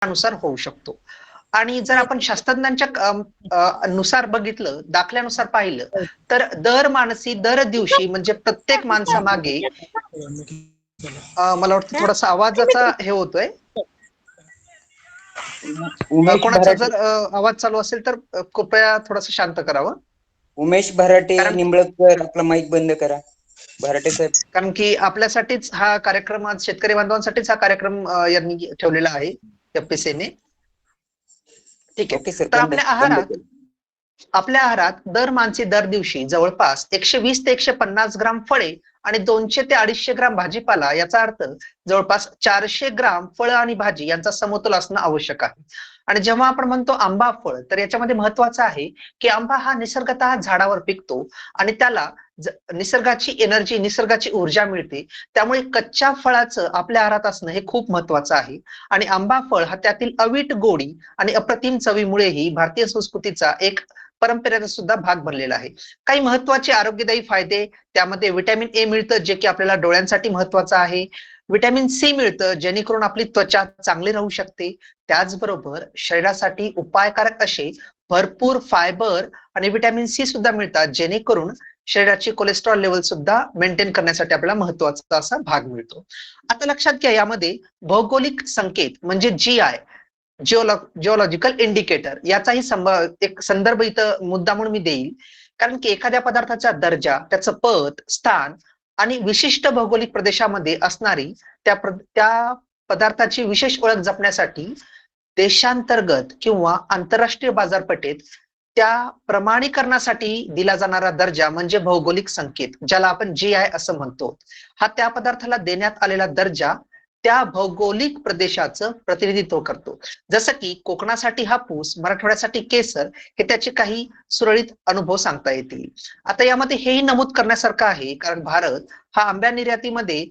नुसार होऊ शकतो. आणि जर आपण शास्त्रज्ञांच्या नुसार बघितलं, दाखल्यानुसार पाहिलं, तर दर माणसी दर दिवशी म्हणजे प्रत्येक माणसामागे मला वाटतं थोडासा आवाजाचा हे होतोय. उमेश कोणाचा भराटे जर आवाज चालू असेल तर कृपया थोडंसं शांत करावं. उमेश भराटे कारण निंबळकर आपला माईक बंद करा. भराटे साहेब. कारण की आपल्यासाठीच हा कार्यक्रम, आज शेतकरी बांधवांसाठीच हा कार्यक्रम यांनी ठेवलेला आहे एफपीसीने. ठीक आहे. ओके सर, तर बंद बंद केलं. आपल्या आहारात दर माणसे दर दिवशी जवळपास 120 ते 150 ग्राम फळे आणि 200 ते 250 ग्राम भाजीपाला, याचा अर्थ जवळपास 400 ग्राम फळं आणि भाजी यांचा समतोल असणं आवश्यक आहे. आणि जेव्हा आपण म्हणतो आंबा फळ, तर याच्यामध्ये महत्वाचं आहे की आंबा हा निसर्गतः झाडावर पिकतो आणि त्याला निसर्गाची एनर्जी, निसर्गाची ऊर्जा मिळते. त्यामुळे कच्च्या फळाचं आपल्या आहारात असणं हे खूप महत्वाचं आहे. आणि आंबा फळ हा त्यातील अवीट गोडी आणि अप्रतिम चवीमुळेही भारतीय संस्कृतीचा एक परंपरेचा सुद्धा भाग बनलेला आहे. काही महत्वाचे आरोग्यदायी फायदे त्यामध्ये व्हिटॅमिन ए मिळतं, जे की आपल्याला डोळ्यांसाठी महत्वाचं आहे. व्हिटॅमिन सी मिळतं, जेणेकरून आपली त्वचा चांगली राहू शकते. त्याचबरोबर शरीरासाठी उपायकारक असे भरपूर फायबर आणि व्हिटॅमिन सी सुद्धा मिळतात, जेणेकरून शरीराची कोलेस्ट्रॉल लेवल सुद्धा मेंटेन करण्यासाठी आपल्याला महत्वाचा असा भाग मिळतो. आता लक्षात घ्या, यामध्ये भौगोलिक संकेत म्हणजे जीआय, जिओलॉजिकल इंडिकेटर, याचाही एक संदर्भ इथं मुद्दा म्हणून मी देईल. कारण की एखाद्या पदार्थाचा दर्जा, त्याचं पद, स्थान आणि विशिष्ट भौगोलिक प्रदेशामध्ये असणारी त्या पदार्थाची विशेष ओळख जपण्यासाठी देशांतर्गत किंवा आंतरराष्ट्रीय बाजारपेठेत त्या प्रमाणीकरणासाठी दिला जाणारा दर्जा म्हणजे भौगोलिक संकेत, ज्याला आपण जीआय असं म्हणतो. हा त्या पदार्थाला देण्यात आलेला दर्जा त्या भौगोलिक प्रदेशाचं प्रतिनिधित्व करतो. जसं की कोकणासाठी हापूस, मराठवाड्यासाठी केसर, हे त्याचे काही सुरळीत अनुभव सांगता येतील. आता यामध्ये हेही नमूद करण्यासारखं आहे, कारण भारत हा आंब्या निर्यातीमध्ये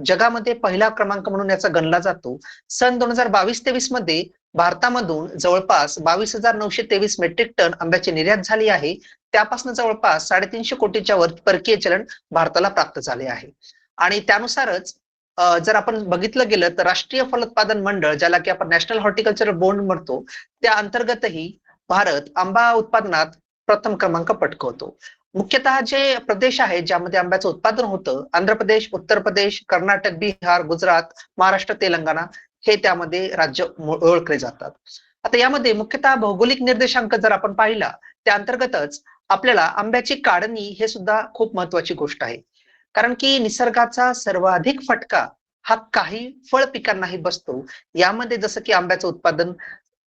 जगामध्ये पहिला क्रमांक म्हणून याचा गणला जातो. सन 2022-23 मध्ये भारतामधून जवळपास 22,923 मेट्रिक टन आंब्याची निर्यात झाली आहे. त्यापासून जवळपास 350 कोटीच्या वर परकीय चलन भारताला प्राप्त झाले आहे. आणि त्यानुसारच जर आपण बघितलं गेलं तर राष्ट्रीय फलोत्पादन मंडळ, ज्याला की आपण नॅशनल हॉर्टिकल्चर बोर्ड म्हणतो, त्या अंतर्गतही भारत आंबा उत्पादनात प्रथम क्रमांक पटकवतो. मुख्यतः जे प्रदेश आहेत ज्यामध्ये आंब्याचं उत्पादन होतं, आंध्र प्रदेश, उत्तर प्रदेश, कर्नाटक, बिहार, गुजरात, महाराष्ट्र, तेलंगणा, हे त्यामध्ये राज्य ओळखले जातात. आता यामध्ये मुख्यतः भौगोलिक निर्देशांक जर आपण पाहिला, त्या अंतर्गतच आपल्याला आंब्याची काढणी हे सुद्धा खूप महत्वाची गोष्ट आहे. कारण की निसर्गाचा सर्वाधिक फटका हा काही फळ पिकांनाही बसतो. यामध्ये जसं की आंब्याचं उत्पादन,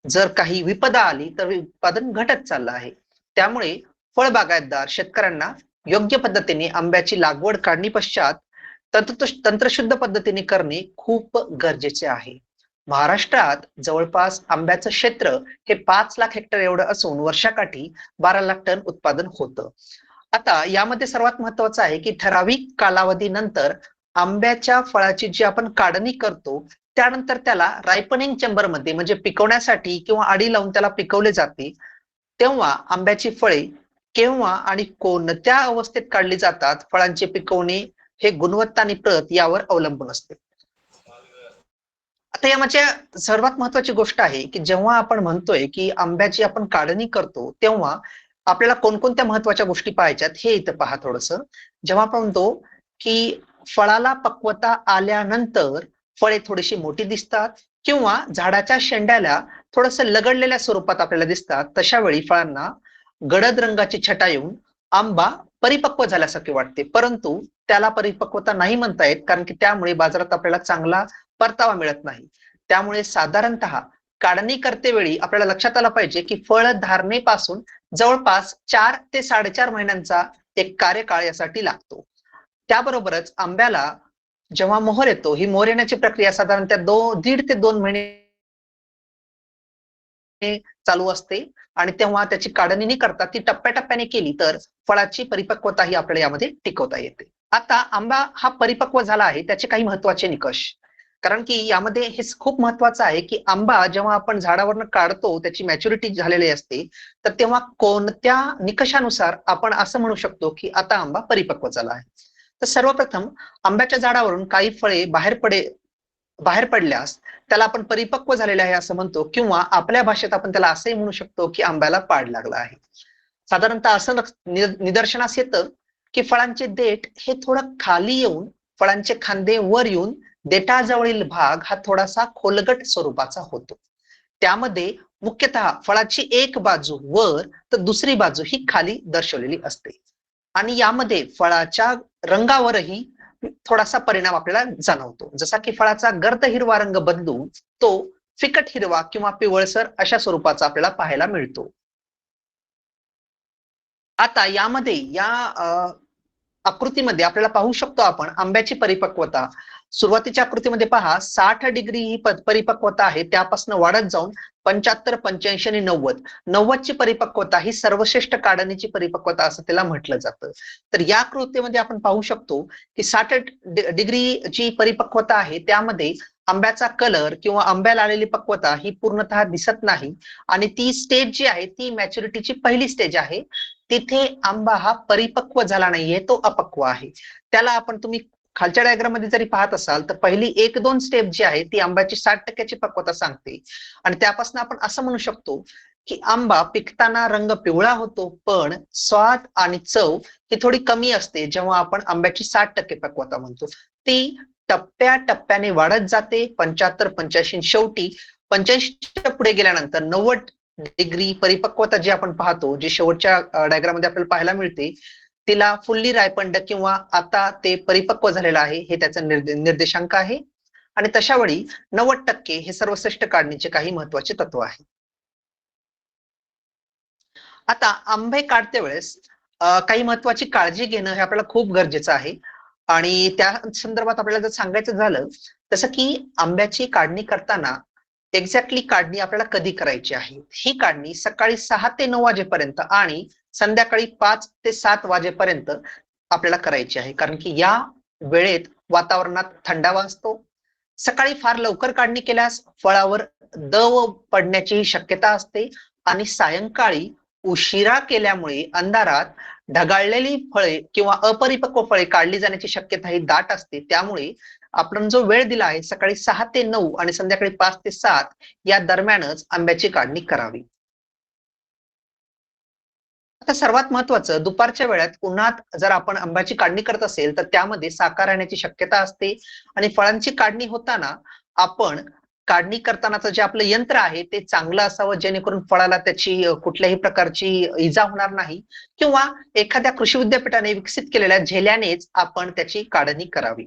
जर काही विपदा आली तर उत्पादन घटत चाललं आहे. त्यामुळे फळबागायतदार शेतकऱ्यांना योग्य पद्धतीने आंब्याची लागवड काढणी पश्चात तंत्रशुद्ध पद्धतीने करणे खूप गरजेचे आहे. महाराष्ट्रात जवळपास आंब्याचं क्षेत्र हे 5 लाख हेक्टर एवढं असून वर्षाकाठी 12 लाख टन उत्पादन होतं. आता यामध्ये सर्वात महत्वाचं आहे की ठराविक कालावधीनंतर आंब्याच्या फळाची जी आपण काढणी करतो, त्यानंतर त्याला रायपनिंग चेंबरमध्ये म्हणजे पिकवण्यासाठी किंवा आडी लावून त्याला पिकवले जाते. तेव्हा आंब्याची फळे केव्हा आणि कोणत्या अवस्थेत काढली जातात, फळांचे पिकवणे हे गुणवत्ता आणि प्रत यावर अवलंबून असते. आता यामध्ये सर्वात महत्वाची गोष्ट आहे की जेव्हा आपण म्हणतोय की आंब्याची आपण काढणी करतो, तेव्हा आपल्याला कोणकोणत्या महत्वाच्या गोष्टी पाहायच्यात हे इथं पहा थोडस. जेव्हा आपण म्हणतो की फळाला पक्वता आल्यानंतर फळे थोडीशी मोठी दिसतात किंवा झाडाच्या शेंड्याला थोडस लगडलेल्या स्वरूपात आपल्याला दिसतात, तशा वेळी फळांना गडद रंगाची छटा येऊन आंबा परिपक्व झाल्यासारखे वाटते. परंतु त्याला परिपक्वता नाही म्हणता येत, कारण की त्यामुळे बाजारात आपल्याला चांगला परतावा मिळत नाही. त्यामुळे साधारणतः काढणी करतेवेळी आपल्याला लक्षात आलं पाहिजे की फळ धारणेपासून जवळपास 4 ते 4.5 महिन्यांचा एक कार्यकाळ यासाठी लागतो. त्याबरोबरच आंब्याला जेव्हा मोहर येतो, ही मोहर येण्याची प्रक्रिया साधारणतः 1.5 ते 2 महिने चालू असते. आणि तेव्हा त्याची काढणी न करता ती टप्प्याटप्प्याने केली तर फळाची परिपक्वता ही आपल्याला यामध्ये टिकवता येते. आता आंबा हा परिपक्व झाला आहे, त्याचे काही महत्वाचे निकष, कारण की यामध्ये हे खूप महत्वाचं आहे की आंबा जेव्हा आपण झाडावरनं काढतो, त्याची मॅच्युरिटी झालेली असते, तर तेव्हा कोणत्या निकषानुसार आपण असं म्हणू शकतो की आता आंबा परिपक्व झाला आहे. तर सर्वप्रथम आंब्याच्या झाडावरून काही फळे बाहेर बाहेर पडल्यास त्याला आपण परिपक्व झालेले आहे असं म्हणतो, किंवा आपल्या भाषेत आपण त्याला असंही म्हणू शकतो की आंब्याला पाड लागला आहे. साधारणतः असं निदर्शनास येतं की फळांचे देठ हे थोडं खाली येऊन, फळांचे खांदे वर येऊन देठाजवळील भाग हा थोडासा खोलगट स्वरूपाचा होतो. त्यामध्ये मुख्यतः फळाची एक बाजू वर तर दुसरी बाजू ही खाली दर्शवलेली असते. आणि यामध्ये फळाच्या रंगावरही थोडासा परिणाम आपल्याला जाणवतो. जसा की फळाचा गर्द हिरवा रंग बदलून तो फिकट हिरवा किंवा पिवळसर अशा स्वरूपाचा आपल्याला पाहायला मिळतो. आता यामध्ये या आकृतीमध्ये आपल्याला पाहू शकतो आपण आंब्याची परिपक्वता. सुरुवातीच्या आकृतीमध्ये पहा 60 डिग्री ही परिपक्वता आहे, त्यापासून वाढत जाऊन 75, 85 आणि 90 ची परिपक्वता ही सर्वश्रेष्ठ काढणीची परिपक्वता असं त्याला म्हटलं जातं. तर या आकृतीमध्ये आपण पाहू शकतो की 60 डिग्री जी परिपक्वता आहे त्यामध्ये आंब्याचा कलर किंवा आंब्याला आलेली पक्वता ही पूर्णतः दिसत नाही, आणि ती स्टेज जी आहे ती मॅच्युरिटीची पहिली स्टेज आहे. तिथे आंबा हा परिपक्व झाला नाहीये, तो अपक्व आहे. त्याला आपण तुम्ही खालच्या डायग्राम मध्ये जरी पाहत असाल तर पहिली 1-2 स्टेप जी आहे ती आंब्याची 60% पक्वता सांगते, आणि त्यापासून आपण असं म्हणू शकतो की आंबा पिकताना रंग पिवळा होतो, पण स्वाद आणि चव ही थोडी कमी असते जेव्हा आपण आंब्याची 60% पक्वता म्हणतो. ती टप्प्याटप्प्याने वाढत जाते 75, 85, शेवटी 85 पुढे गेल्यानंतर 90 डिग्री परिपक्वता जी आपण पाहतो, जी शेवटच्या डायग्राम मध्ये आपल्याला पाहायला मिळते, तिला फुल्ली रायपंड किंवा आता ते परिपक्व झालेलं आहे हे त्याचा निर्देशांक आहे. आणि तशा वेळी 90% हे सर्वश्रेष्ठ काढणीचे काही महत्वाचे तत्व आहे. आता आंबे काढते वेळेस काही महत्वाची काळजी घेणं हे आपल्याला खूप गरजेचं आहे. आणि त्या संदर्भात आपल्याला जर सांगायचं झालं तसं की आंब्याची काढणी करताना एक्झॅक्टली काढणी आपल्याला कधी करायची आहे. ही काढणी सकाळी 6 ते 9 वाजेपर्यंत आणि संध्याकाळी 5 ते 7 वाजेपर्यंत आपल्याला करायची आहे, कारण की या वेळेत वातावरणात थंडावा असतो. सकाळी फार लवकर काढणी केल्यास फळावर दव पडण्याची शक्यता असते, आणि सायंकाळी उशिरा केल्यामुळे अंधारात ढगाळलेली फळे किंवा अपरिपक्व फळे काढली जाण्याची शक्यता ही दाट असते. त्यामुळे आपण जो वेळ दिला आहे सकाळी 6 ते 9 आणि संध्याकाळी 5 ते 7 या दरम्यानच आंब्याची काढणी करावी. आता सर्वात महत्वाचं, दुपारच्या वेळात उन्हात जर आपण आंब्याची काढणी करत असेल तर त्यामध्ये साकार राहण्याची शक्यता असते, आणि फळांची काढणी होताना आपण काढणी करतानाचं जे आपलं यंत्र आहे ते चांगलं असावं, जेणेकरून फळाला त्याची कुठल्याही प्रकारची इजा होणार नाही, किंवा एखाद्या कृषी विद्यापीठाने विकसित केलेल्या झेल्यानेच आपण त्याची काढणी करावी.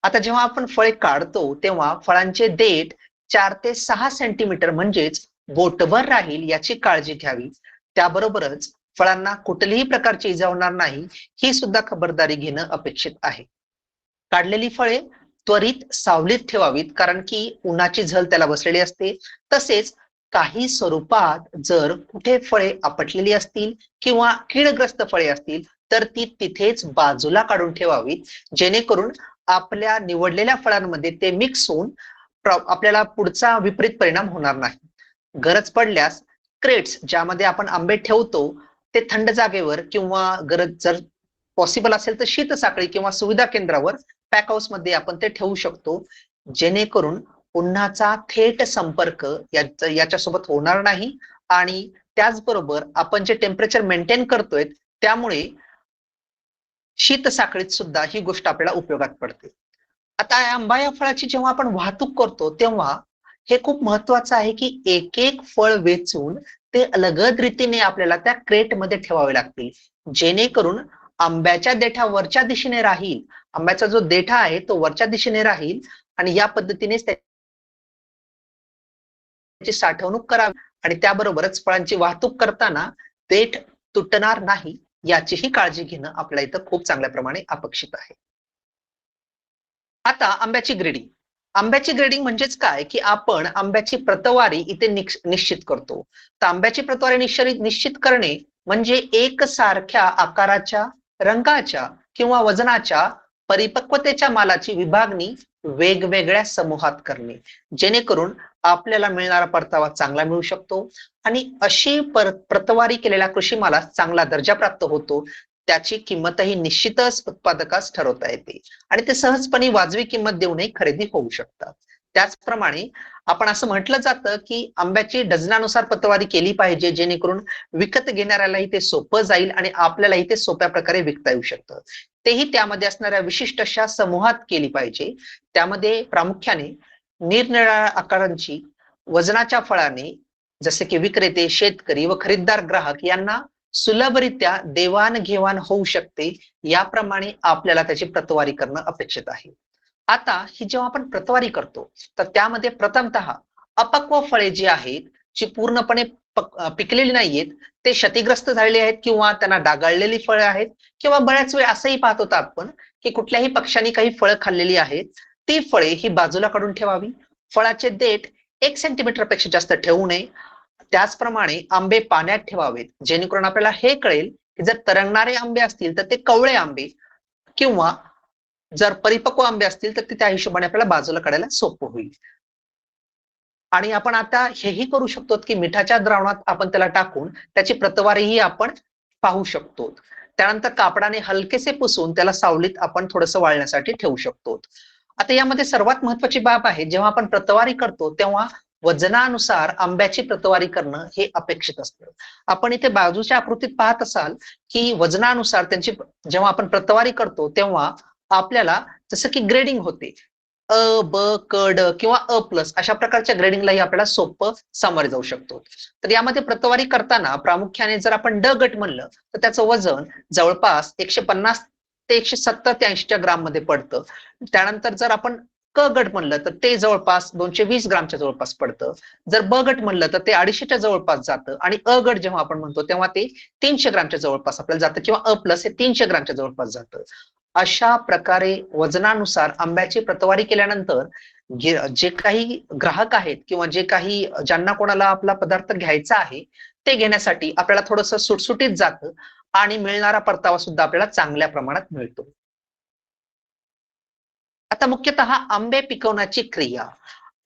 आता जेव्हा आपण फळे काढतो तेव्हा फळांचे देठ 4 ते 6 सेंटीमीटर म्हणजेच बोटभर राहील याची काळजी घ्यावी. त्याबरोबरच फळांना कुठलीही प्रकारची इजा होणार नाही ही सुद्धा खबरदारी घेणं अपेक्षित आहे. काढलेली फळे त्वरित सावलीत ठेवावीत, कारण की उन्हाची झळ त्याला बसलेली असते. तसेच काही स्वरूपात जर कुठे फळे आपटलेली असतील किंवा कीडग्रस्त फळे असतील तर ती तिथेच बाजूला काढून ठेवावीत, जेणेकरून आपल्या निवडलेल्या फळांमध्ये ते मिक्स होऊन आपल्याला पुढचा विपरीत परिणाम होणार नाही. गरज पडल्यास क्रेट्स ज्यामध्ये आपण आंबे ठेवतो ते थंड जागेवर, किंवा गरज जर पॉसिबल असेल तर शीत साखळी किंवा सुविधा केंद्रावर पॅक हाऊस मध्ये आपण ते ठेवू शकतो, जेणेकरून उन्हाचा थेट संपर्क याच्यासोबत होणार नाही. आणि त्याचबरोबर आपण जे टेम्परेचर मेंटेन करतोय त्यामुळे शीत साखळीत सुद्धा ही गोष्ट आपल्याला उपयोगात पडते. आता आंबा या फळाची जेव्हा आपण वाहतूक करतो तेव्हा हे खूप महत्वाचं आहे की एक एक फळ वेचून ते अलगद रीतीने आपल्याला त्या क्रेट मध्ये ठेवावे लागतील, जेणेकरून आंब्याच्या देठा वरच्या दिशेने राहील, आंब्याचा जो देठा आहे तो वरच्या दिशेने राहील, आणि या पद्धतीनेच त्याची साठवणूक करावी, आणि त्याबरोबरच फळांची वाहतूक करताना देठ तुटणार नाही याचीही काळजी घेणं आपल्या इथं खूप चांगल्या प्रमाणे अपेक्षित आहे. आता आंब्याची ग्रेडिंग. आंब्याची ग्रेडिंग म्हणजेच काय की आपण आंब्याची प्रतवारी इथे निश्चित करतो. तर आंब्याची प्रतवारी निश्चित करणे म्हणजे एकसारख्या आकाराच्या, रंगाच्या किंवा वजनाच्या परिपक्वतेच्या मालाची विभागणी वेगवेगळ्या समूहात करणे, जेणेकरून आपल्याला मिळणारा परतावा चांगला मिळू शकतो, आणि अशी प्रतवारी केलेल्या कृषी मालास चांगला दर्जा प्राप्त होतो. त्याची किंमतही निश्चितच उत्पादकास ठरवता येते आणि ते सहजपणे वाजवी किंमत देऊनही खरेदी होऊ शकतात. त्याचप्रमाणे आपण असं म्हटलं जातं की आंब्याची डझनानुसार पतवारी केली पाहिजे, जेणेकरून विकत घेणाऱ्यालाही ते सोपं जाईल आणि आपल्यालाही ते सोप्या प्रकारे विकता येऊ शकतं. तेही त्यामध्ये असणाऱ्या विशिष्ट अशा समूहात केली पाहिजे. त्यामध्ये प्रामुख्याने निरनिराळ्या आकारांची वजनाच्या फळाने, जसे की विक्रेते, शेतकरी व खरीददार ग्राहक यांना सुलभरित्या देवाणघेवाण होऊ शकते, याप्रमाणे आपल्याला त्याची प्रतवारी करणं अपेक्षित आहे. आता ही जेव्हा आपण प्रतवारी करतो, तर त्यामध्ये प्रथमतः अपक्व फळे जी आहेत, जी पूर्णपणे पिकलेली नाहीयेत, ते क्षतिग्रस्त झालेली आहेत किंवा त्यांना डागाळलेली फळं आहेत किंवा बऱ्याच वेळ असंही पाहत होतो आपण की कुठल्याही पक्ष्याने काही फळं खाल्लेली आहेत, ती फळे ही बाजूला काढून ठेवावी. फळाचे देठ 1 सेंटीमीटर पेक्षा जास्त ठेवू नये. त्याचप्रमाणे आंबे पाण्यात ठेवावेत, जेणेकरून आपल्याला हे कळेल की जर तरंगणारे आंबे असतील तर ते कवळे आंबे किंवा जर परिपक्व आंबे असतील तर ते त्या हिशोबाने आपल्याला बाजूला काढायला सोपं होईल. आणि आपण आता हेही करू शकतो की मिठाच्या द्रावणात आपण त्याला टाकून त्याची प्रतवारीही आपण पाहू शकतो. त्यानंतर कापडाने हलकेसे पुसून त्याला सावलीत आपण थोडंसं वाळण्यासाठी ठेवू शकतो. आता यामध्ये सर्वात महत्वाची बाब आहे, जेव्हा आपण प्रतवारी करतो तेव्हा वजनानुसार आंब्याची प्रतवारी करणं हे अपेक्षित असतं. आपण इथे बाजूच्या आकृतीत पाहत असाल की वजनानुसार त्यांची जेव्हा आपण प्रतवारी करतो तेव्हा आपल्याला जसं की ग्रेडिंग होते, अ, ब, क, ड किंवा अ प्लस अशा प्रकारच्या ग्रेडिंगलाही आपल्याला सोपं सामोरे जाऊ शकतो. तर यामध्ये प्रतवारी करताना प्रामुख्याने जर आपण ड गट म्हणलं तर त्याचं वजन जवळपास 150 ते 170 ते 80 ग्राम मध्ये पडतं. त्यानंतर जर आपण क गट म्हणलं तर ते जवळपास 220 ग्रामच्या जवळपास पडतं. जर ब गट म्हणलं तर ते 250च्या जवळपास जातं आणि अ गट जेव्हा आपण म्हणतो तेव्हा ते 300 ग्रामच्या जवळपास आपल्याला जातं किंवा अ प्लस हे 300 ग्रामच्या जवळपास जातं. अशा प्रकारे वजनानुसार आंब्याची प्रतवारी केल्यानंतर जे काही ग्राहक आहेत किंवा जे काही ज्यांना कोणाला आपला पदार्थ घ्यायचा आहे ते घेण्यासाठी आपल्याला थोडंसं सुटसुटीत जातं आणि मिळणारा परतावा सुद्धा आपल्याला चांगल्या प्रमाणात मिळतो. आता मुख्यतः आंबे पिकवण्याची क्रिया,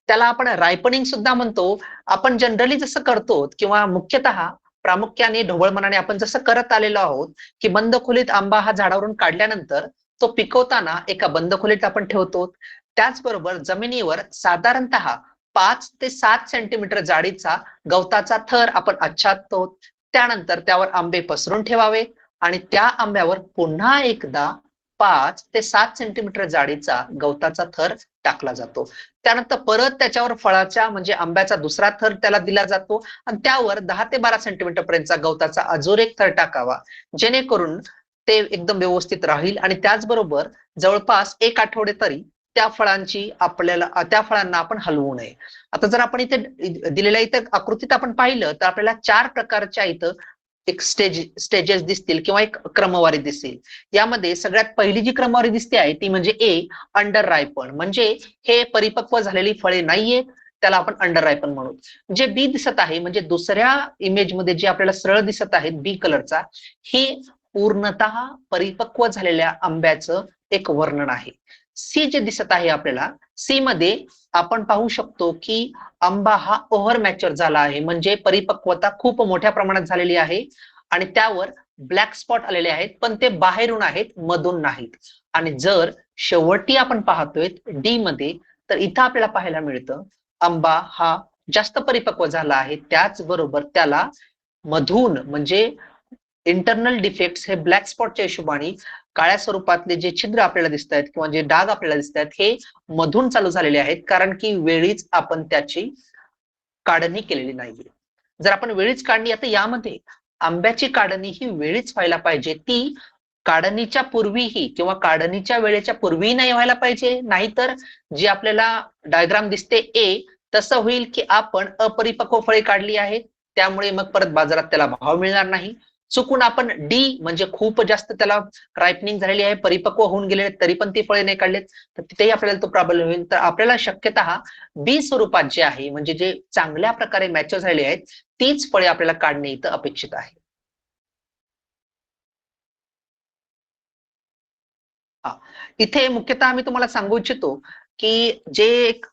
त्याला आपण रायपनिंग सुद्धा म्हणतो. आपण जनरली जसं करतो किंवा मुख्यतः प्रामुख्याने ढोबळ मनाने आपण जसं करत आलेलो आहोत की बंद खोलीत आंबा हा झाडावरून काढल्यानंतर तो पिकवताना एका बंद खोलीत आपण ठेवतो. त्याचबरोबर जमिनीवर साधारणतः 5 ते 7 सेंटीमीटर जाडीचा गवताचा थर आपण आच्छादतो. त्यानंतर त्यावर आंबे पसरून ठेवावे आणि त्या आंब्यावर पुन्हा एकदा 5 ते 7 सेंटीमीटर जाडीचा गवताचा थर टाकला जातो. त्यानंतर परत त्याच्यावर फळाच्या म्हणजे आंब्याचा दुसरा थर त्याला दिला जातो आणि त्यावर 10 ते 12 सेंटीमीटर पर्यंतचा गवताचा अजून एक थर टाकावा, जेणेकरून ते एकदम व्यवस्थित राहील. आणि त्याचबरोबर जवळपास 1 आठवडे तरी त्या फळांना आपण हलवू नये. आता जर आपण इथे दिलेल्या इथं आकृतीत आपण पाहिलं तर आपल्याला 4 प्रकारच्या इथं एक स्टेजेस दिसतील किंवा एक क्रमवारी दिसेल. यामध्ये सगळ्यात पहिली जी क्रमवारी दिसते आहे ती म्हणजे ए, अंडर रायपन, म्हणजे हे परिपक्व झालेली फळे नाहीयेत, त्याला आपण अंडर रायपन म्हणू. जे बी दिसत आहे म्हणजे दुसऱ्या इमेज मध्ये जे आपल्याला सरळ दिसत आहेत बी कलरचा, हे पूर्णतः परिपक्व झालेल्या आंब्याचं एक वर्णन आहे. सी जे दिसत आहे आपल्याला, सी मध्ये आपण पाहू शकतो की आंबा हा ओव्हर मॅच्युअर झाला आहे, म्हणजे परिपक्वता खूप मोठ्या प्रमाणात झालेली आहे आणि त्यावर ब्लॅक स्पॉट आलेले आहेत, पण ते बाहेरून आहेत, मधून नाहीत. आणि जर शेवटी आपण पाहतोय डी मध्ये, तर इथं आपल्याला पाहायला मिळतं आंबा हा जास्त परिपक्व झाला आहे, त्याचबरोबर त्याला मधून म्हणजे इंटरनल डिफेक्ट्स हे ब्लॅक स्पॉटच्या हिशोबाने काळ्या स्वरूपातले जे छिद्र आपल्याला दिसत आहेत किंवा जे डाग आपल्याला दिसत आहेत हे मधून चालू झालेले आहेत, कारण की वेळीच आपण त्याची काढणी केलेली नाहीये. जर आपण वेळीच काढणी, आता यामध्ये आंब्याची काढणी ही वेळीच व्हायला पाहिजे, ती काढणीच्या पूर्वीही किंवा काढणीच्या वेळेच्या पूर्वीही नाही व्हायला पाहिजे, नाहीतर जी आपल्याला डायग्राम दिसते ए तसं होईल की आपण अपरिपक्व फळे काढली आहेत, त्यामुळे मग परत बाजारात त्याला भाव मिळणार नाही. चुकून आपण डी म्हणजे खूप जास्त त्याला रायपनिंग झालेली आहे, परिपक्व होऊन गेले तरी पण ती फळे नाही काढलेत, तर तिथेही आपल्याला तो प्रॉब्लेम होईल. तर आपल्याला शक्यतः बी स्वरूपात जे आहे म्हणजे जे चांगल्या प्रकारे मॅच्युअर झालेले आहेत तीच फळे आपल्याला काढणे इथं अपेक्षित आहे. हा, इथे मुख्यतः मी तुम्हाला सांगू इच्छितो की जे एक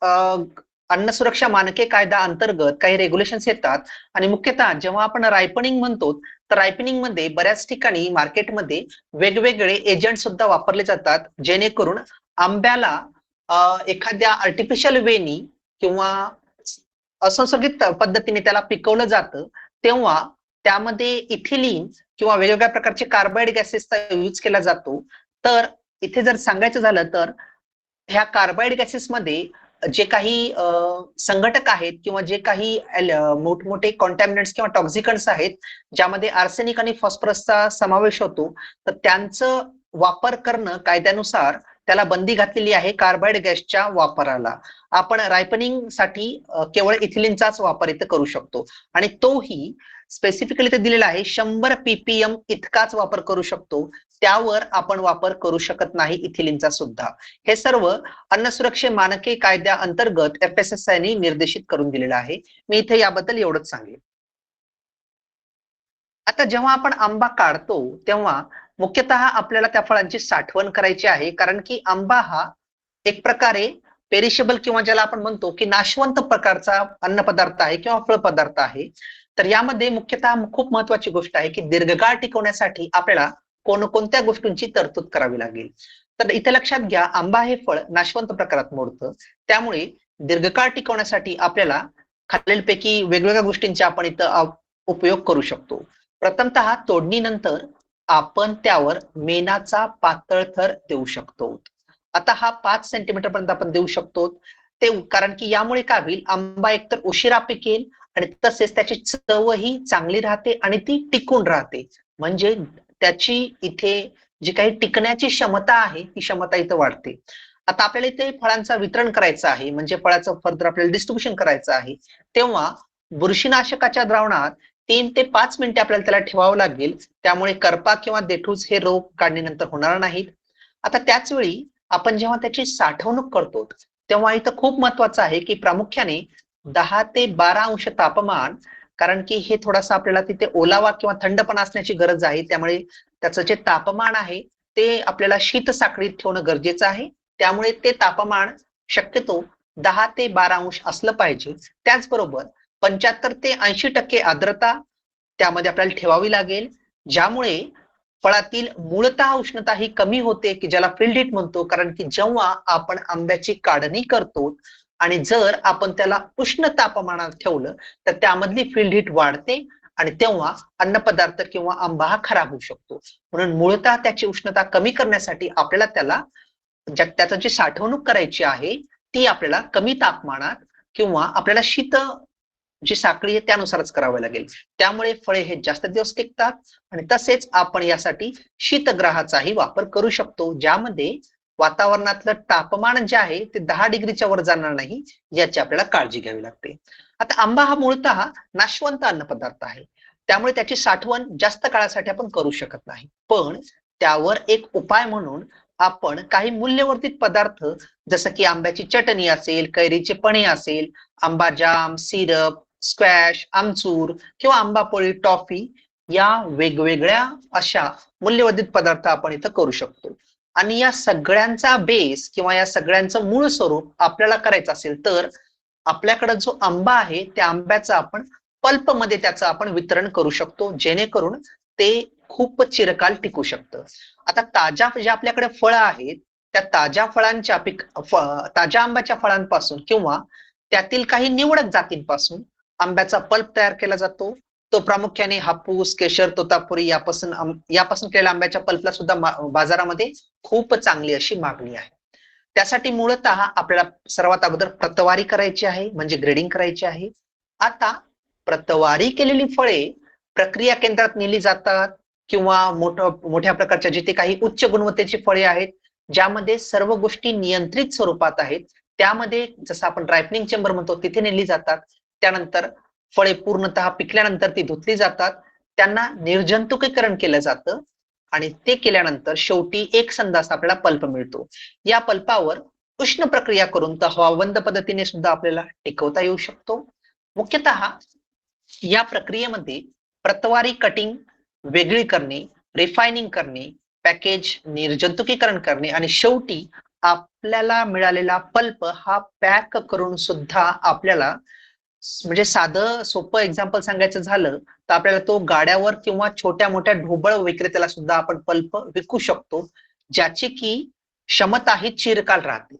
अन्न सुरक्षा मानके कायदा अंतर्गत काही रेग्युलेशन्स येतात आणि मुख्यतः जेव्हा आपण रायपनिंग म्हणतो तर रायपनिंग मध्ये बऱ्याच ठिकाणी मार्केटमध्ये वेगवेगळे एजंट सुद्धा वापरले जातात जेणेकरून आंब्याला एखाद्या आर्टिफिशियल वेनी किंवा असंसर्गित पद्धतीने त्याला पिकवलं जातं तेव्हा त्यामध्ये इथिलीन किंवा वेगवेगळ्या प्रकारचे कार्बाइड गॅसेसचा यूज केला जातो. तर इथे जर सांगायचं झालं तर ह्या कार्बाइड गॅसेसमध्ये जे काही संघटक आहेत किंवा जे काही मोठमोठे कॉन्टॅमिनंट्स किंवा टॉक्झिकन्स आहेत ज्यामध्ये आर्सेनिक आणि फॉस्फरसचा समावेश होतो तर त्यांचं वापर करणं कायद्यानुसार त्याला बंदी घातलेली आहे कार्बाइड गॅसच्या वापराला. आपण रायपनिंग साठी केवळ इथिलीनचाच वापर इथं करू शकतो आणि तोही स्पेसिफिकली ते दिलेला आहे 100 ppm इतकाच वापर करू शकतो. त्यावर आपण वापर करू शकत नाही इथिलीनचा सुद्धा. हे सर्व अन्न सुरक्षा मानके कायद्या अंतर्गत FSSAI ने निर्देशित करून दिलेलं आहे. मी इथे याबद्दल एवढंच सांगेन. आता जेव्हा आपण आंबा काढतो तेव्हा मुख्यतः आपल्याला त्या फळांची साठवण करायची आहे कारण की आंबा हा एक प्रकारे पेरिशेबल किंवा ज्याला आपण म्हणतो की नाशवंत प्रकारचा अन्न पदार्थ आहे किंवा फळ पदार्थ आहे. तर यामध्ये मुख्यतः खूप महत्वाची गोष्ट आहे की दीर्घकाळ टिकवण्यासाठी आपल्याला कोणकोणत्या गोष्टींची तरतूद करावी लागेल. तर इथे लक्षात घ्या आंबा हे फळ नाशवंत प्रकारात मोडतं त्यामुळे दीर्घकाळ टिकवण्यासाठी आपल्याला खालीलपैकी वेगवेगळ्या गोष्टींचा आपण इथं उपयोग करू शकतो. प्रथमतः तोडणीनंतर आपण त्यावर मेणाचा पातळ थर देऊ शकतो. आता हा 5 सेंटीमीटर पर्यंत आपण देऊ शकतो ते कारण की यामुळे काय होईल आंबा एकतर उशिरा पिकेल आणि तसेच त्याची चवही चांगली राहते आणि ती टिकून राहते. म्हणजे त्याची इथे जी काही टिकण्याची क्षमता आहे ती क्षमता इथं वाढते. आता आपल्याला इथे फळांचं वितरण करायचं आहे म्हणजे फळाचं फर्दर आपल्याला डिस्ट्रीब्युशन करायचं आहे तेव्हा बुरशीनाशकाच्या द्रावणात 3 ते 5 मिनिटे आपल्याला त्याला ठेवावं लागेल. त्यामुळे करपा किंवा देठूज हे रोग काढणीनंतर होणार नाहीत. आता त्याच वेळी आपण जेव्हा त्याची साठवणूक करतो तेव्हा इथं खूप महत्वाचं आहे की प्रामुख्याने 10 ते 12 अंश तापमान कारण की हे थोडासा आपल्याला तिथे ओलावा किंवा थंडपणा असण्याची गरज आहे त्यामुळे त्याचं जे तापमान आहे ते आपल्याला शीत साखळीत ठेवणं गरजेचं आहे. त्यामुळे ते तापमान शक्यतो 10 ते 12 अंश असलं पाहिजे. त्याचबरोबर 75 ते 80% आर्द्रता त्यामध्ये आपल्याला ठेवावी लागेल ज्यामुळे फळातील मूळतः उष्णता ही कमी होते की ज्याला फील्ड हीट म्हणतो कारण की जेव्हा आपण आंब्याची काढणी करतो आणि जर आपण त्याला उष्ण तापमानात ठेवलं तर त्यामधली फील्ड हीट वाढते आणि तेव्हा अन्नपदार्थ किंवा आंबा हा खराब होऊ शकतो. म्हणून मूळतः त्याची उष्णता कमी करण्यासाठी आपल्याला त्याला त्याची जी साठवणूक करायची आहे ती आपल्याला कमी तापमानात किंवा आपल्याला शीत जी साखळी आहे त्यानुसारच करावे लागेल. त्यामुळे फळे हे जास्त दिवस टिकतात आणि तसेच आपण यासाठी शीतगृहाचाही वापर करू शकतो ज्यामध्ये वातावरणातलं तापमान जे आहे ते 10 डिग्रीच्या वर जाणार नाही याची आपल्याला काळजी घ्यावी लागते. आता आंबा हा मूळतः नाशवंत अन्न पदार्थ आहे त्यामुळे त्याची साठवण जास्त काळासाठी आपण करू शकत नाही. पण त्यावर एक उपाय म्हणून आपण काही मूल्यवर्धित पदार्थ जसं की आंब्याची चटणी असेल, कैरीचे पन्हे असेल, आंबा जाम, सिरप, स्क्वॅश, आमचूर किंवा आंबापोळी, टॉफी या वेगवेगळ्या अशा मूल्यवर्धित पदार्थ आपण इथं करू शकतो. आणि या सगळ्यांचा बेस किंवा या सगळ्यांचं मूळ स्वरूप आपल्याला करायचं असेल तर आपल्याकडे जो आंबा आहे त्या आंब्याचा आपण पल्प मध्ये त्याचं आपण वितरण करू शकतो जेणेकरून ते खूप चिरकाल टिकू शकतं. आता ताज्या ज्या आपल्याकडे फळं आहेत त्या ताज्या फळांच्या ताज्या आंब्याच्या फळांपासून किंवा त्यातील काही निवडक जातींपासून आंब्याचा पल्प तयार केला जातो. तो प्रामुख्याने हापूस, केशर, तोतापुरी यापासून केलेल्या आंब्याच्या पल्पला सुद्धा बाजारामध्ये खूप चांगली अशी मागणी आहे. त्यासाठी मूळतः आपल्याला सर्वात अगोदर प्रतवारी करायची आहे म्हणजे ग्रेडिंग करायची आहे. आता प्रतवारी केलेली फळे प्रक्रिया केंद्रात नेली जातात किंवा मोठ्या प्रकारच्या जिथे काही उच्च गुणवत्तेची फळे आहेत ज्यामध्ये सर्व गोष्टी नियंत्रित स्वरूपात आहेत त्यामध्ये जसं आपण ड्रायपनिंग चेंबर म्हणतो तिथे नेली जातात. त्यानंतर फळे पूर्णतः पिकल्यानंतर ती धुतली जातात, त्यांना निर्जंतुकीकरण केलं जातं आणि ते केल्यानंतर शेवटी एक संदास आपल्याला पल्प मिळतो. या पल्पावर उष्ण प्रक्रिया करून तर हवाबंद पद्धतीने सुद्धा आपल्याला टिकवता येऊ शकतो. मुख्यतः या प्रक्रियेमध्ये प्रतवारी कटिंग वेगळी करणे, रिफायनिंग करणे, पॅकेज निर्जंतुकीकरण करणे आणि शेवटी आपल्याला मिळालेला पल्प हा पॅक करून सुद्धा आपल्याला म्हणजे साधं सोपं एक्झाम्पल सांगायचं झालं तर आपल्याला तो गाड्यावर किंवा छोट्या मोठ्या ढोबळ विक्रेत्याला सुद्धा आपण पल्प विकू शकतो, ज्याची की क्षमता ही चिरकाल राहते.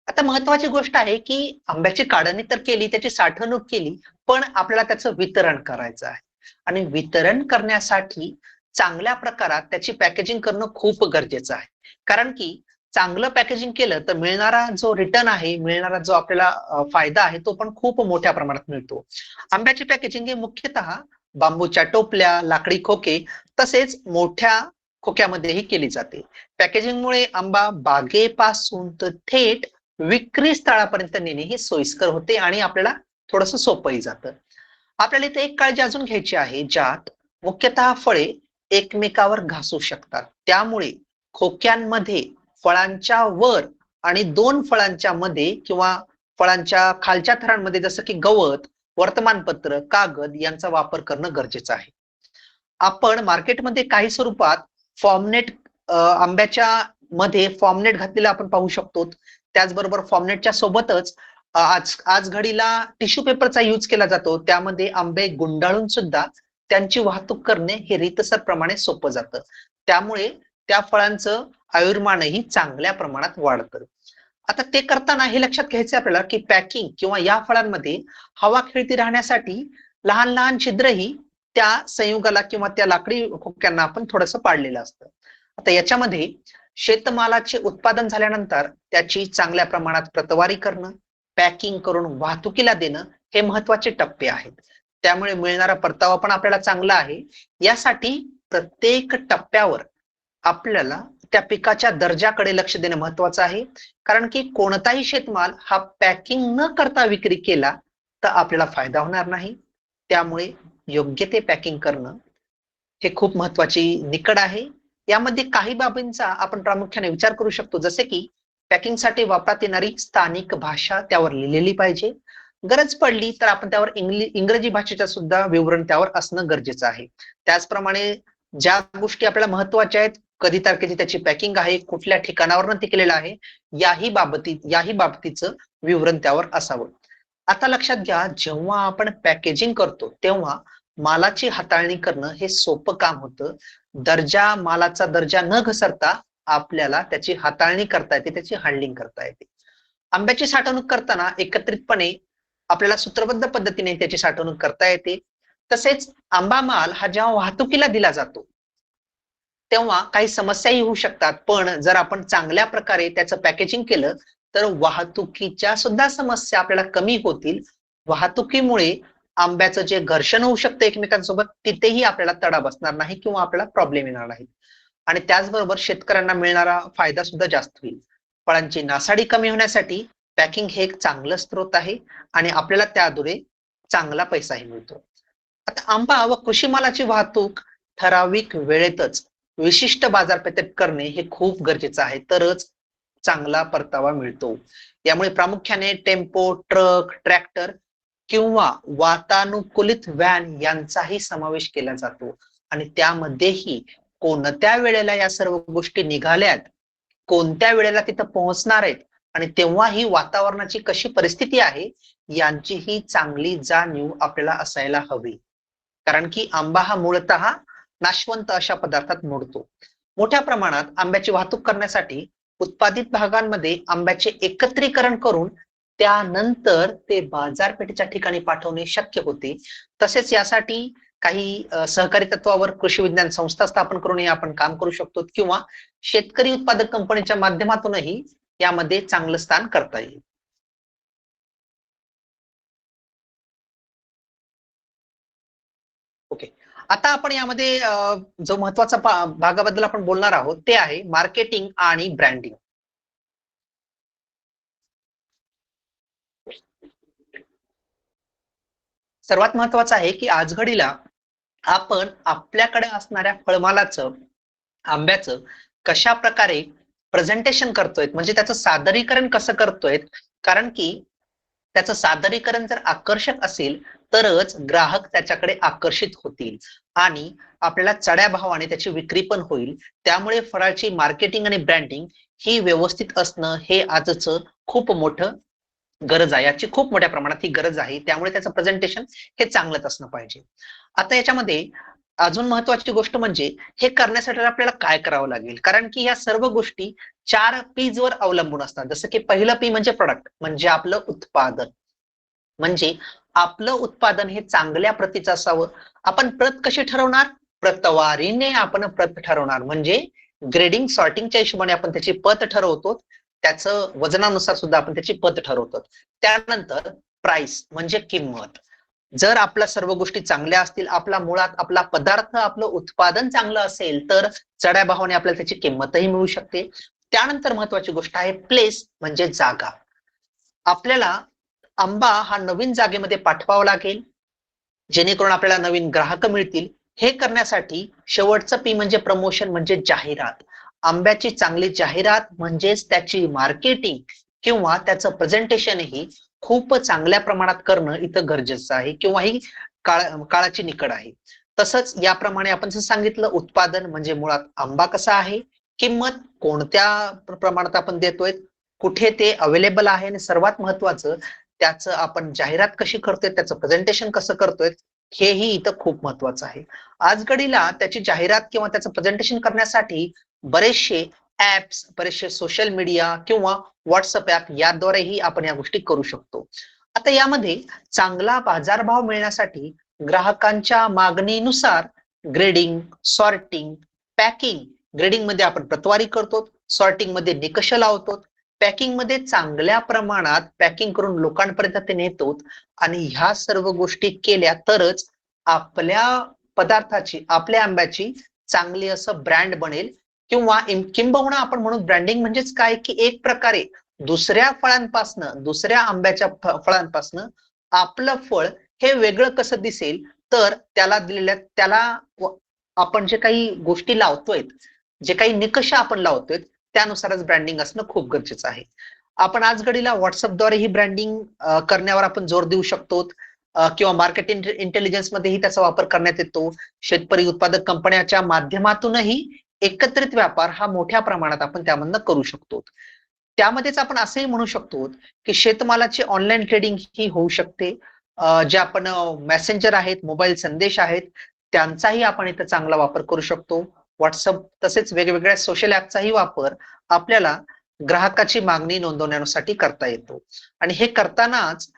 आता महत्वाची गोष्ट आहे की आंब्याची काढणी तर केली, त्याची साठवणूक केली, पण आपल्याला त्याचं वितरण करायचं आहे. आणि वितरण करण्यासाठी चांगल्या प्रकारात त्याची पॅकेजिंग करणं खूप गरजेचं आहे. कारण की चांगलं पॅकेजिंग केलं तर मिळणारा जो रिटर्न आहे, मिळणारा जो आपल्याला फायदा आहे, तो पण खूप मोठ्या प्रमाणात मिळतो. आंब्याची पॅकेजिंग ही मुख्यतः बांबूच्या टोपल्या, लाकडी खोके तसेच मोठ्या खोक्यामध्येही केली जाते. पॅकेजिंगमुळे आंबा बागेपासून तर थेट विक्री स्थळापर्यंत नेणे हे सोयीस्कर होते आणि आपल्याला थोडंसं सोपंही जातं. आपल्याला इथे एक काळजी अजून घ्यायची आहे, ज्यात मुख्यतः फळे एकमेकावर घासू शकतात. त्यामुळे खोक्यांमध्ये फळांच्या वर आणि दोन फळांच्या मध्ये किंवा फळांच्या खालच्या थरांमध्ये जसं की गवत, वर्तमानपत्र, कागद यांचा वापर करणं गरजेचं आहे. आपण मार्केटमध्ये काही स्वरूपात फॉर्मनेट आंब्याच्या मध्ये फॉर्मनेट घातलेलं आपण पाहू शकतो. त्याचबरोबर फॉर्मनेटच्या सोबतच आज घडीला टिश्यू पेपरचा यूज केला जातो. त्यामध्ये आंबे गुंडाळून सुद्धा त्यांची वाहतूक करणे हे रीतसर प्रमाणे सोपं जातं. त्यामुळे त्या फळांचं आयुर्मानही चांगल्या प्रमाणात वाढतं. आता ते करताना हे लक्षात घ्यायचं आपल्याला की पॅकिंग किंवा या फळांमध्ये हवा खेळती राहण्यासाठी लहान लहान छिद्रही त्या संयुगाला किंवा त्या लाकडी खोक्यांना आपण थोडंसं पाडलेलं असतं. आता याच्यामध्ये शेतमालाचे उत्पादन झाल्यानंतर त्याची चांगल्या प्रमाणात प्रतवारी करणं, पॅकिंग करून वाहतुकीला देणं हे महत्वाचे टप्पे आहेत. त्यामुळे मिळणारा परतावा पण आपल्याला चांगला आहे. यासाठी प्रत्येक टप्प्यावर आपल्याला त्या पिकाच्या दर्जाकडे लक्ष देणं महत्वाचं आहे. कारण की कोणताही शेतमाल हा पॅकिंग न करता विक्री केला तर आपल्याला फायदा होणार नाही. त्यामुळे योग्य ते पॅकिंग करणं हे खूप महत्वाची निकड आहे. यामध्ये काही बाबींचा आपण प्रामुख्याने विचार करू शकतो, जसे की पॅकिंगसाठी वापरात येणारी स्थानिक भाषा त्यावर लिहिलेली पाहिजे. गरज पडली तर आपण त्यावर इंग्रजी भाषेचं सुद्धा विवरण त्यावर असणं गरजेचं आहे. त्याचप्रमाणे ज्या गोष्टी आपल्याला महत्वाच्या आहेत, कधी तारखेची त्याची पॅकिंग आहे, कुठल्या ठिकाणावरनं ते केलेलं आहे, याही बाबतीचं विवरण त्यावर असावं. आता लक्षात घ्या, जेव्हा आपण पॅकेजिंग करतो तेव्हा मालाची हाताळणी करणं हे सोपं काम होतं. मालाचा दर्जा न घसरता आपल्याला त्याची हाताळणी करता येते, त्याची हँडलिंग करता येते. आंब्याची साठवणूक करताना एकत्रितपणे आपल्याला सूत्रबद्ध पद्धतीने त्याची साठवणूक करता येते. तसेच आंबा माल हा जेव्हा वाहतुकीला दिला जातो तेव्हा काही समस्याही होऊ शकतात, पण जर आपण चांगल्या प्रकारे त्याचं पॅकेजिंग केलं तर वाहतुकीच्या सुद्धा समस्या आपल्याला कमी होतील. वाहतुकीमुळे आंब्याचं जे घर्षण होऊ शकतं एकमेकांसोबत तिथेही आपल्याला तडा बसणार नाही किंवा आपल्याला प्रॉब्लेम येणार नाही. आणि त्याचबरोबर शेतकऱ्यांना मिळणारा फायदा सुद्धा जास्त होईल. फळांची नासाडी कमी होण्यासाठी पॅकिंग हे एक चांगलं स्रोत आहे आणि आपल्याला त्याद्वारे चांगला पैसाही मिळतो. आता आंबा व कृषी मालाची वाहतूक ठराविक वेळेतच विशिष्ट बाजारपेठेत करणे हे खूप गरजेचं आहे, तरच चांगला परतावा मिळतो. यामुळे प्रामुख्याने टेम्पो, ट्रक, ट्रॅक्टर किंवा वातानुकूलित व्हॅन यांचाही समावेश केला जातो. आणि त्यामध्येही कोणत्या वेळेला या सर्व गोष्टी निघाल्यात, कोणत्या वेळेला तिथं पोहोचणार आहेत आणि तेव्हा ही वातावरणाची कशी परिस्थिती आहे यांचीही चांगली जाणीव आपल्याला असायला हवी. कारण की आंबा हा मूळतः नाशवंत अशा पदार्थात मोडतो. मोठ्या प्रमाणात आंब्याची वाहतूक करण्यासाठी उत्पादित भागांमध्ये आंब्याचे एकत्रीकरण करून त्यानंतर ते बाजारपेठेच्या ठिकाणी पाठवणे शक्य होते. तसेच यासाठी काही सहकारी तत्वावर कृषी विज्ञान संस्था स्थापन करून आपण काम करू शकतो किंवा शेतकरी उत्पादक कंपनीच्या माध्यमातूनही यामध्ये चांगलं स्थान करता येईल. ओके. आता आपण यामध्ये जो महत्वाचा भागाबद्दल आपण बोलणार आहोत ते आहे मार्केटिंग आणि ब्रँडिंग. सर्वात महत्वाचं आहे की आज घडीला आपण आपल्याकडे असणाऱ्या फळमालाचं, आंब्याचं कशा प्रकारे प्रेझेंटेशन करतोय, म्हणजे त्याचं सादरीकरण कसं करतोय. कारण की त्याचं सादरीकरण जर आकर्षक असेल तरच ग्राहक त्याच्याकडे आकर्षित होतील आणि आपल्याला चढ्या भावाने त्याची विक्री पण होईल. त्यामुळे फळाची मार्केटिंग आणि ब्रँडिंग ही व्यवस्थित असणं हे आजचं खूप मोठं गरज आहे. याची खूप मोठ्या प्रमाणात ही गरज आहे. त्यामुळे त्याचं प्रेझेंटेशन हे चांगलंच असणं पाहिजे. आता याच्यामध्ये अजून महत्वाची गोष्ट म्हणजे हे करण्यासाठी आपल्याला काय करावं लागेल, कारण की या सर्व गोष्टी 4 P's वर अवलंबून असतात. जसं की पहिलं P म्हणजे प्रॉडक्ट, म्हणजे आपलं उत्पादन. म्हणजे आपलं उत्पादन हे चांगल्या प्रतीचं असावं. आपण प्रत कशी ठरवणार? प्रतवारीने आपण प्रत ठरवणार, म्हणजे ग्रेडिंग सॉर्टिंगच्या हिशोबाने आपण त्याची पत ठरवतो. त्याचं वजनानुसार सुद्धा आपण त्याची पत ठरवतो. त्यानंतर प्राइस म्हणजे किंमत. जर आपल्या सर्व गोष्टी चांगल्या असतील, आपला मुळात आपला पदार्थ, आपलं उत्पादन चांगलं असेल, तर चढ्या भावाने आपल्याला त्याची किंमतही मिळू शकते. त्यानंतर महत्वाची गोष्ट आहे प्लेस म्हणजे जागा. आपल्याला आंबा हा नवीन जागेमध्ये पाठवावा लागेल, जेणेकरून आपल्याला नवीन ग्राहक मिळतील. हे करण्यासाठी शेवटचं पी म्हणजे प्रमोशन म्हणजे जाहिरात. आंब्याची चांगली जाहिरात म्हणजेच त्याची मार्केटिंग किंवा त्याचं प्रेझेंटेशनही खूप चांगल्या प्रमाणात करणं इथं गरजेचं आहे किंवा ही काळाची निकड आहे. तसंच याप्रमाणे आपण जर सांगितलं, उत्पादन म्हणजे मुळात आंबा कसा आहे, किंमत कोणत्या प्रमाणात आपण देतोय, कुठे ते अवेलेबल आहे, आणि सर्वात महत्वाचं त्याचं आपण जाहिरात कशी करतोय, त्याचं प्रेझेंटेशन कसं करतोय, हेही इथं खूप महत्वाचं आहे. आज घडीला त्याची जाहिरात किंवा त्याचं प्रेझेंटेशन करण्यासाठी बरेचसे ऍप्स, बरेचसे सोशल मीडिया किंवा व्हॉट्सअप ऍप याद्वारेही आपण या गोष्टी करू शकतो. आता यामध्ये चांगला बाजारभाव मिळण्यासाठी ग्राहकांच्या मागणीनुसार ग्रेडिंग, सॉर्टिंग, पॅकिंग. ग्रेडिंग मध्ये आपण प्रतवारी करतो, सॉर्टिंग मध्ये निकष लावतो, पॅकिंग मध्ये चांगल्या प्रमाणात पॅकिंग करून लोकांपर्यंत ते नेतो. आणि ह्या सर्व गोष्टी केल्या तरच आपल्या पदार्थाची, आपल्या आंब्याची चांगली असं ब्रँड बनेल. किंवा किंबहुना आपण म्हणून ब्रँडिंग म्हणजेच काय, की एक प्रकारे दुसऱ्या फळांपासनं, दुसऱ्या आंब्याच्या फळांपासनं आपलं फळ हे वेगळं कसं दिसेल, तर त्याला दिलेल्या आपण जे काही गोष्टी लावतोय, जे काही निकष आपण लावतोय, त्यानुसारच ब्रँडिंग असणं खूप गरजेचं आहे. आपण आज घडीला व्हॉट्सअपद्वारे ही ब्रँडिंग करण्यावर आपण जोर देऊ शकतो, किंवा मार्केटिंग इंटेलिजन्स मध्येही त्याचा वापर करण्यात येतो. शेतकरी उत्पादक कंपन्याच्या माध्यमातूनही एकत्रित व्यापार हा मोठ्या प्रमाणात आपण त्यामधनं करू शकतो. त्यामध्येच आपण असंही म्हणू शकतो की शेतमालाची ऑनलाईन ट्रेडिंग ही होऊ शकते. जे आपण मेसेंजर आहेत, मोबाईल संदेश आहेत, त्यांचाही आपण इथं चांगला वापर करू शकतो. व्हॉट्सअप तसेच वेगवेगळ्या सोशल ऍपचाही वापर आपल्याला ग्राहकाची मागणी नोंदवण्यासाठी करता येतो. आणि हे करतानाच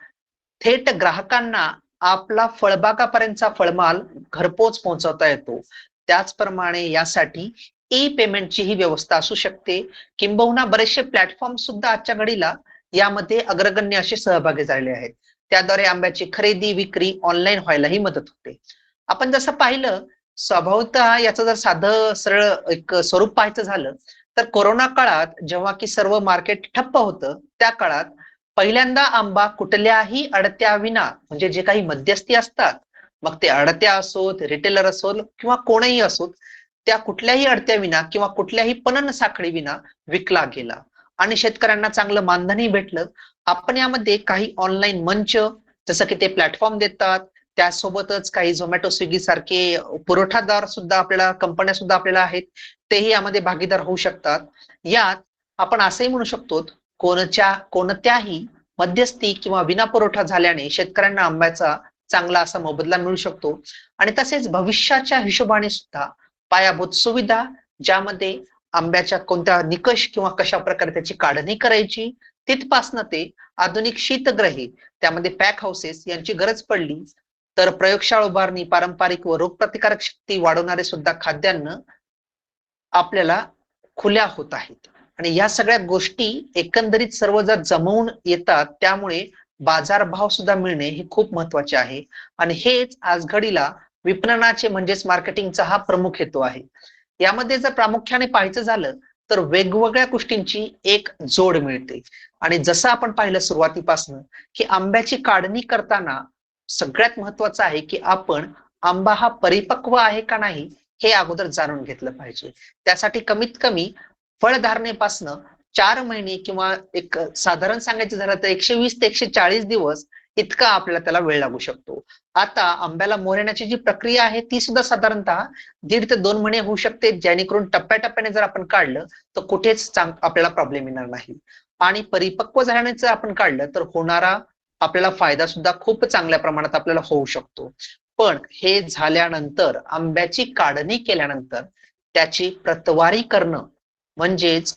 थेट ग्राहकांना आपला फळबागापर्यंतचा फळमाल घरपोच पोहोचवता येतो. त्याचप्रमाणे यासाठी ई पेमेंटची ही व्यवस्था असू शकते. किंबहुना बरेचसे प्लॅटफॉर्म सुद्धा आजच्या घडीला यामध्ये अग्रगण्य असे सहभागी झालेले आहेत. त्याद्वारे आंब्याची खरेदी विक्री ऑनलाईन व्हायलाही मदत होते. आपण जसं पाहिलं, स्वभावतः याचं जर साधं सरळ एक स्वरूप पाहायचं झालं, तर कोरोना काळात जेव्हा की सर्व मार्केट ठप्प होतं, त्या काळात पहिल्यांदा आंबा कुठल्याही अडत्या विना, म्हणजे जे काही मध्यस्थी असतात, मग ते अडत्या असोत, रिटेलर असोत किंवा कोणीही असोत, त्या कुठल्याही अडत्या विना किंवा कुठल्याही पणन साखळी विना विकला गेला आणि शेतकऱ्यांना चांगलं मानधनही भेटलं. आपण यामध्ये काही ऑनलाईन मंच, जसं की ते प्लॅटफॉर्म देतात, त्यासोबतच काही झोमॅटो, स्विगी सारखे पुरवठादार सुद्धा आपल्याला, कंपन्या सुद्धा आपल्याला आहेत, तेही यामध्ये भागीदार होऊ शकतात. यात आपण असंही म्हणू शकतो, कोणत्याही मध्यस्थी किंवा विना पुरवठा झाल्याने शेतकऱ्यांना आंब्याचा चांगला असा मोबदला मिळू शकतो. आणि तसेच भविष्याच्या हिशोबाने सुद्धा पायाभूत सुविधा, ज्यामध्ये आंब्याच्या कोणत्या निकष किंवा कशा प्रकारे त्याची काढणी करायची, तिथपासनं ते आधुनिक शीतग्रही, त्यामध्ये पॅक हाऊसेस यांची गरज पडली तर प्रयोगशाळा उभारणी, पारंपरिक व रोगप्रतिकारक शक्ती वाढवणारे सुद्धा खाद्यान्न आपल्याला खुल्या होत आहेत. आणि या सगळ्या गोष्टी एकंदरीत सर्व जर जमवून येतात, त्यामुळे बाजारभाव सुद्धा मिळणे हे खूप महत्वाचे आहे. आणि हेच आज घडीला विपणनाचे म्हणजेच मार्केटिंगचा हा प्रमुख हेतू आहे. यामध्ये जर प्रामुख्याने पाहायचं झालं तर वेगवेगळ्या गोष्टींची एक जोड मिळते. आणि जसं आपण पाहिलं सुरुवातीपासून, की आंब्याची काढणी करताना सगळ्यात महत्वाचं आहे की आपण आंबा हा परिपक्व आहे का नाही हे अगोदर जाणून घेतलं पाहिजे. त्यासाठी कमीत कमी फळधारणेपासनं 4 महिने किंवा एक साधारण सांगायचं झालं तर 120 ते 140 दिवस इतका आपल्याला त्याला वेळ लागू शकतो. आता आंब्याला मोहर येण्याची जी प्रक्रिया आहे ती सुद्धा साधारणतः 1.5 ते 2 महिने होऊ शकते, जेणेकरून टप्प्याटप्प्याने जर आपण काढलं तर कुठेच आपल्याला प्रॉब्लेम येणार नाही. आणि परिपक्व झाल्याने जर आपण काढलं तर होणारा आपल्याला फायदा सुद्धा खूप चांगल्या प्रमाणात आपल्याला होऊ शकतो. पण हे झाल्यानंतर आंब्याची काढणी केल्यानंतर त्याची प्रतवारी करणं म्हणजेच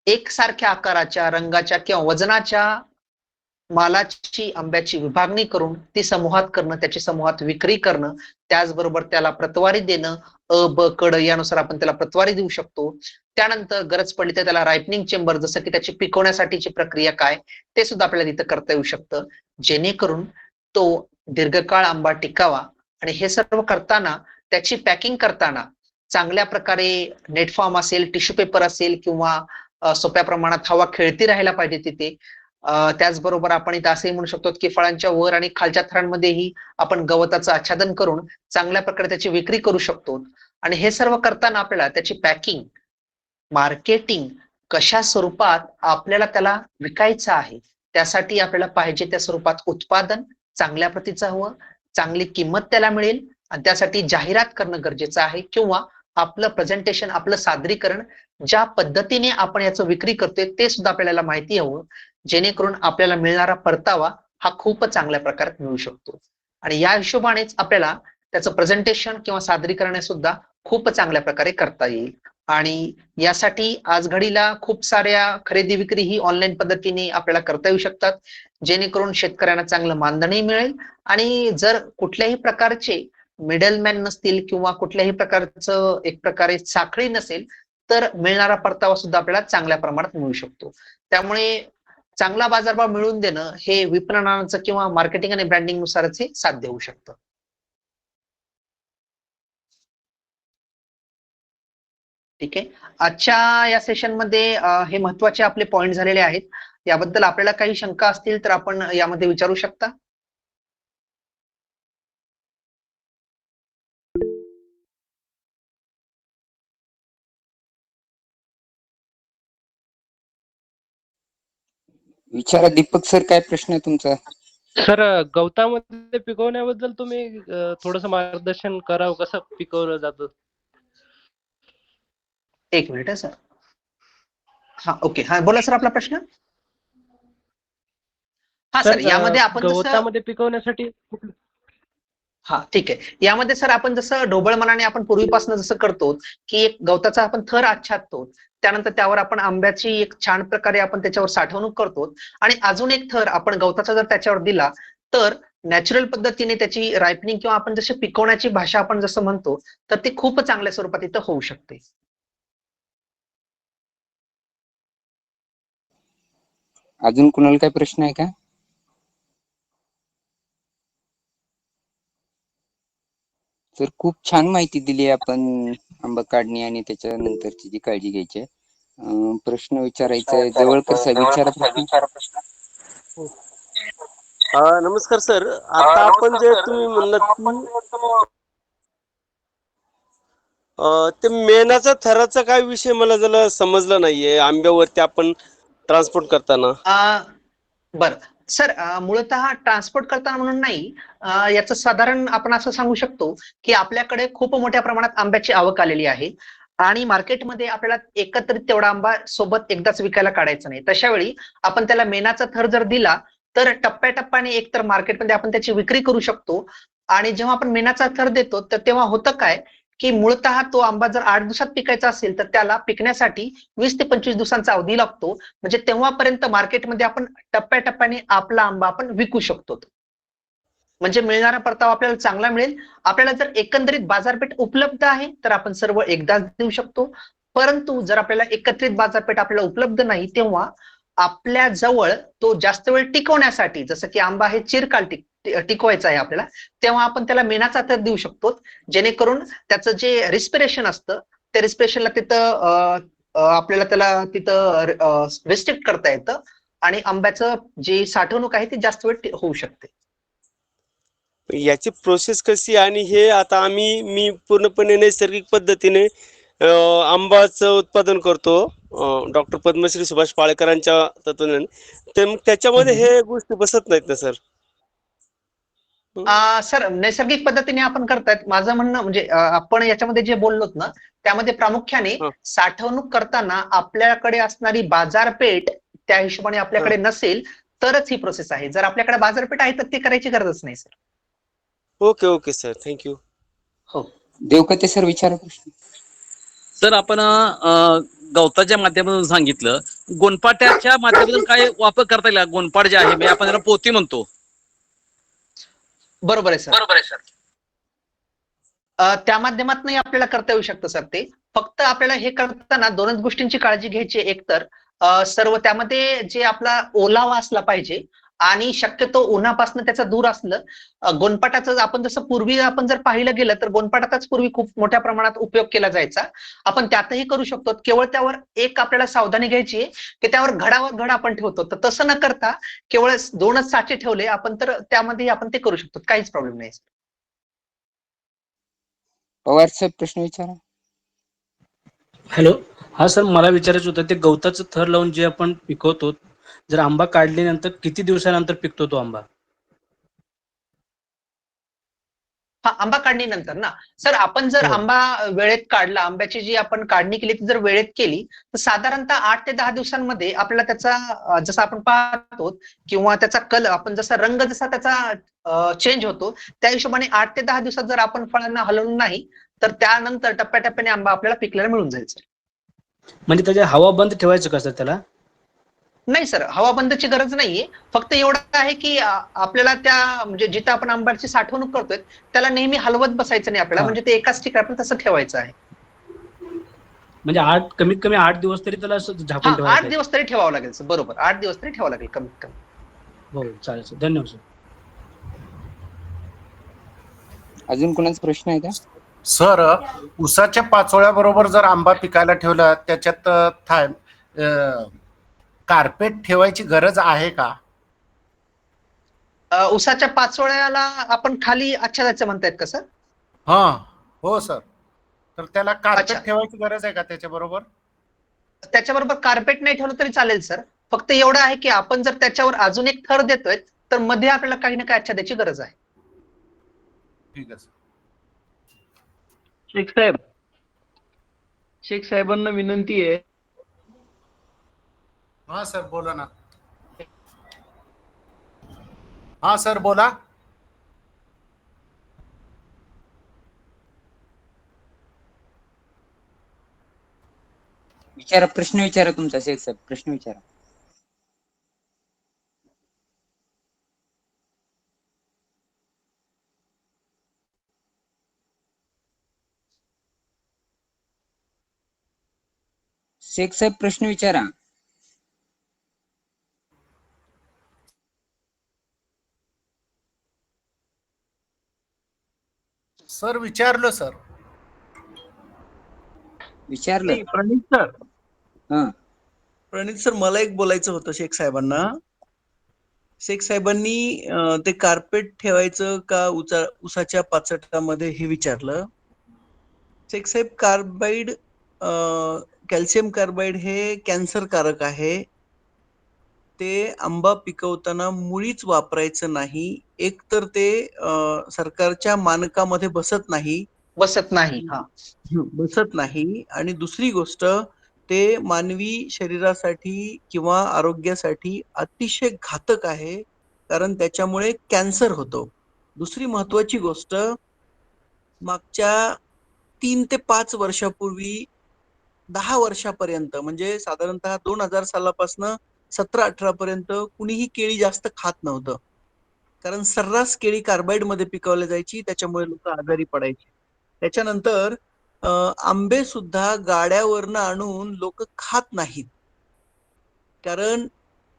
एकसारख्या आकाराच्या, रंगाच्या किंवा वजनाच्या मालाची आंब्याची विभागणी करून ती समूहात करणं, त्याची समूहात विक्री करणं, त्याचबरोबर त्याला प्रतवारी देणं, अ, ब, ड यानुसार आपण त्याला प्रतवारी देऊ शकतो. त्यानंतर गरज पडली तर त्याला रायपनिंग चेंबर, जसं की त्याची पिकवण्यासाठीची प्रक्रिया काय ते सुद्धा आपल्याला तिथं करता येऊ शकतं, जेणेकरून तो दीर्घकाळ आंबा टिकावा. आणि हे सर्व करताना त्याची पॅकिंग करताना चांगल्या प्रकारे नेट फॉर्म असेल, टिश्यू पेपर असेल किंवा सोप्या प्रमाणात हवा खेळती राहायला पाहिजे तिथे. त्याचबरोबर आपण इथं असंही म्हणू शकतो की फळांच्या वर आणि खालच्या थरांमध्येही आपण गवताचं आच्छादन करून चांगल्या प्रकारे त्याची विक्री करू शकतो. आणि हे सर्व करताना आपल्याला त्याची पॅकिंग, मार्केटिंग कशा स्वरूपात आपल्याला त्याला विकायचं आहे, त्यासाठी आपल्याला पाहिजे त्या स्वरूपात उत्पादन चांगल्या प्रतीचं हवं, चांगली किंमत त्याला मिळेल, आणि त्यासाठी जाहिरात करणं गरजेचं आहे किंवा आपलं प्रेझेंटेशन, आपलं सादरीकरण ज्या पद्धतीने आपण याचं विक्री करतोय ते सुद्धा आपल्याला माहिती हवं, जेणेकरून आपल्याला मिळणारा परतावा हा खूप चांगल्या प्रकारात मिळू शकतो. आणि या हिशोबानेच आपल्याला त्याचं प्रेझेंटेशन किंवा सादरीकरण सुद्धा खूप चांगल्या प्रकारे करता येईल. आणि यासाठी आज घडीला खूप साऱ्या खरेदी विक्री ही ऑनलाईन पद्धतीने आपल्याला करता येऊ शकतात, जेणेकरून शेतकऱ्यांना चांगलं मानधनही मिळेल. आणि जर कुठल्याही प्रकारचे मिडलमॅन नसतील किंवा कुठल्याही प्रकारचं एक प्रकारे साखळी नसेल तर मिळणारा परतावा सुद्धा आपल्याला चांगल्या प्रमाणात मिळू शकतो. त्यामुळे चांगला बाजारभाव मिळवून देणं हे विपणनाचं किंवा मार्केटिंग आणि ब्रँडिंग नुसारच हे साध्य होऊ शकतं. ठीक आहे. आजच्या या सेशनमध्ये हे महत्वाचे आपले पॉइंट झालेले आहेत. याबद्दल आपल्याला काही शंका असतील तर आपण यामध्ये विचारू शकता. विचारा दीपक सर, काय प्रश्न आहे तुमचा? सर, गवतामध्ये पिकवण्याबद्दल तुम्ही थोडंसं मार्गदर्शन करावं, कसं पिकवलं जातं? एक मिनिट सर. हा, ओके. हा, बोला सर, आपला प्रश्न. हा सर, यामध्ये आपण जसं गवतामध्ये पिकवण्यासाठी हा, ठीक आहे. यामध्ये सर आपण जसं ढोबळ मनाने आपण पूर्वीपासून जसं करतो की एक गवताचा आपण थर आच्छादतो, त्यानंतर त्यावर आपण आंब्याची एक छान प्रकारे आपण त्याच्यावर साठवणूक करतो, आणि अजून एक थर आपण गवताचा जर त्याच्यावर दिला तर नॅचरल पद्धतीने त्याची रायपनिंग किंवा आपण जशी पिकवण्याची भाषा आपण जसं म्हणतो तर ती खूप चांगल्या स्वरूपात इथं होऊ शकते. अजून कुणाला काय प्रश्न आहे का? सर, खूप छान माहिती दिली आपण आंबा काढणी आणि त्याच्यानंतरची जी काळजी घ्यायची आहे. प्रश्न विचारायचा आहे, जवळकर साहेब विचारा प्रश्न. नमस्कार सर. आता आपण जे तुम्ही म्हणलात की ते मेणाचा थराचा काय विषय मला जरा समजला नाहीये आंब्यावरती आपण ट्रान्सपोर्ट करताना. बर सर, मूळतः ट्रान्सपोर्ट करताना म्हणून नाही, याचं साधारण आपण असं सांगू शकतो की आपल्याकडे खूप मोठ्या प्रमाणात आंब्याची आवक आलेली आहे आणि मार्केटमध्ये आपल्याला एकत्रित तेवढा आंबा सोबत एकदाच विकायला काढायचा नाही. तशा वेळी आपण त्याला मेणाचा थर जर दिला तर टप्प्याटप्प्याने एकतर मार्केटमध्ये आपण त्याची विक्री करू शकतो. आणि जेव्हा आपण मेणाचा थर देतो तर तेव्हा होतं काय की मूळतः तो आंबा जर 8 दिवसात पिकायचा असेल तर त्याला पिकण्यासाठी 20 ते 25 दिवसांचा अवधी लागतो. म्हणजे तेव्हापर्यंत मार्केटमध्ये आपण टप्प्याटप्प्याने आपला आंबा आपण विकू शकतो. म्हणजे मिळणारा परतावा आपल्याला चांगला मिळेल. आपल्याला जर एकंदरीत बाजारपेठ उपलब्ध आहे तर आपण सर्व एकदाच देऊ शकतो, परंतु जर आपल्याला एकत्रित बाजारपेठ आपल्याला उपलब्ध नाही तेव्हा आपल्या जवळ तो जास्त वेळ टिकवण्यासाठी, जसं की आंबा हे चिरकाल टिकवायचा आहे आपल्याला, तेव्हा आपण त्याला मेणाचा थर देऊ शकतो, जेणेकरून त्याचं जे रिस्पिरेशन असतं त्या रिस्पिरेशनला तिथं आपल्याला त्याला तिथं रिस्ट्रिक्ट करता येतं आणि आंब्याचं जी साठवणूक आहे ती जास्त वेळ होऊ शकते. याची प्रोसेस कशी आणि हे आता मी पूर्णपणे नैसर्गिक पद्धतीने आंबाचं उत्पादन करतो डॉक्टर पद्मश्री सुभाष पाळेकरांच्या तत्वाने, तर मग त्याच्यामध्ये हे गोष्टी बसत नाहीत ना सर? सर नैसर्गिक पद्धतीने आपण करतायत. माझं म्हणणं म्हणजे आपण याच्यामध्ये जे बोललोत ना, त्यामध्ये प्रामुख्याने हं. साठवणूक करताना आपल्याकडे असणारी बाजारपेठ त्या हिशोबाने आपल्याकडे नसेल तरच ही प्रोसेस आहे. जर आपल्याकडे बाजारपेठ आहे तर ती करायची गरजच नाही sir. Okay okay sir, thank you. हो. देवकते सर विचारा प्रश्न. सर आपण गवताच्या माध्यमातून सांगितलं, गोनपाट्याच्या माध्यमातून काय वापर करता येईल? गोनपाट जे आहे म्हणजे आपण त्याला पोती म्हणतो. बरोबर आहे सर. त्या माध्यमातूनही आपल्याला करता येऊ शकतं सर ते. फक्त आपल्याला हे करताना दोनच गोष्टींची काळजी घ्यायची. एक तर सर्व त्यामध्ये जे आपला ओलावा असला पाहिजे आणि शक्यतो उन्हापासून त्याचा दूर असलं. गोनपाटाचं आपण जसं पूर्वी आपण जर पाहिलं गेलं तर गोनपाटाचाच पूर्वी खूप मोठ्या प्रमाणात उपयोग केला जायचा. आपण त्यातही करू शकतो. केवळ त्यावर एक आपल्याला सावधानी घ्यायची आहे की त्यावर घडावर घड आपण ठेवतो. तर तसं न करता केवळ दोनच साचे ठेवले आपण तर त्यामध्ये आपण ते करू शकतो. काहीच प्रॉब्लेम नाही. पवार साहेब प्रश्न विचारा. हॅलो. हा सर, मला विचारायचं होतं, ते गवताचं थर लावून जे आपण पिकवतो, जर आंबा काढल्यानंतर किती दिवसानंतर पिकतो तो आंबा? हा, आंबा काढणीनंतर ना सर, आपण जर हो. आंबा वेळेत काढला, आंब्याची जी आपण काढणी केली ती जर वेळेत केली तर साधारणतः 8 ते 10 दिवसांमध्ये आपल्याला त्याचा जसं आपण पाहतो किंवा त्याचा कलर आपण जसा रंग जसा त्याचा चेंज होतो त्या हिशोबाने 8 ते 10 दिवसात जर आपण फळांना हलवलं नाही तर त्यानंतर टप्प्याटप्प्याने आंबा आपल्याला पिकल्याला मिळून जाईल सर. म्हणजे त्याच्या हवा बंद ठेवायचं का सर त्याला? नाही सर, हवा बंदची गरज नाहीये. फक्त एवढं आहे की आपल्याला त्या म्हणजे जिथं आपण आंब्याची साठवणूक करतोय त्याला नेहमी हलवत बसायचं नाही आपल्याला. हा. म्हणजे ते एकाच ठिकाणी आपल्याला तसं ठेवायचं आहे. म्हणजे कमीत कमी 8 दिवस तरी त्याला असं झाकून हा, ठेवायला 8 पाहिजे. दिवस तरी ठेवावं लागेल सर. बरोबर, 8 दिवस तरी ठेवावं लागेल कमीत कमी. हो, चालेल सर. धन्यवाद सर. अजून कोणाचा प्रश्न आहे का? सर, उसाच्या पाचोळ्याबरोबर जर आंबा पिकायला ठेवला त्याच्यात कार्पेट ठेवायची गरज आहे का? उसाच्या पाचोळ्याला आपण खाली आच्छादायचं म्हणतायत का सर? हा, हो सर. तर त्याला कार्पेट अच्छा. ठेवायची गरज आहे का त्याच्याबरोबर? त्याच्याबरोबर कार्पेट नाही ठेवलं तरी चालेल सर. फक्त एवढं आहे की आपण जर त्याच्यावर अजून एक थर देतोय तर मध्ये आपल्याला काही ना काही आच्छादायची गरज आहे. ठीक आहे सर. शेख साहेबांना विनंती आहे. हा सर, बोला ना. हा सर, बोला. विचारा, प्रश्न विचारा तुमचा. शेख साहेब प्रश्न विचारा. शेख साहेब प्रश्न विचारा. सर, विचारलं सर. विचारलं. प्रणित सर, मला एक बोलायचं होतं शेख साहेबांना. शेख साहेबांनी ते कार्पेट ठेवायचं का उसाच्या पाचटामध्ये हे विचारलं. शेख साहेब, कार्बाईड कॅल्शियम कार्बाईड हे कॅन्सरकारक आहे. ते आंबा पिकवताना मुळीच वापरायचं नाही. एक तर ते सरकारच्या मानकामध्ये बसत नाही. हा. बसत नाही. आणि दुसरी गोष्ट, ते मानवी शरीरासाठी किंवा आरोग्यासाठी अतिशय घातक आहे, कारण त्याच्यामुळे कॅन्सर होतो. दुसरी महत्वाची गोष्ट, मागच्या 3 ते 5 वर्षापूर्वी 10 वर्षापर्यंत म्हणजे साधारणतः 2000 सालापासून 17-18 पर्यंत कुणीही केळी जास्त खात नव्हतं, कारण सर्रास केळी कार्बाईड मध्ये पिकवली जायची, त्याच्यामुळे लोक आजारी पडायची. त्याच्यानंतर आंबे सुद्धा गाड्यावरनं आणून लोक खात नाहीत, कारण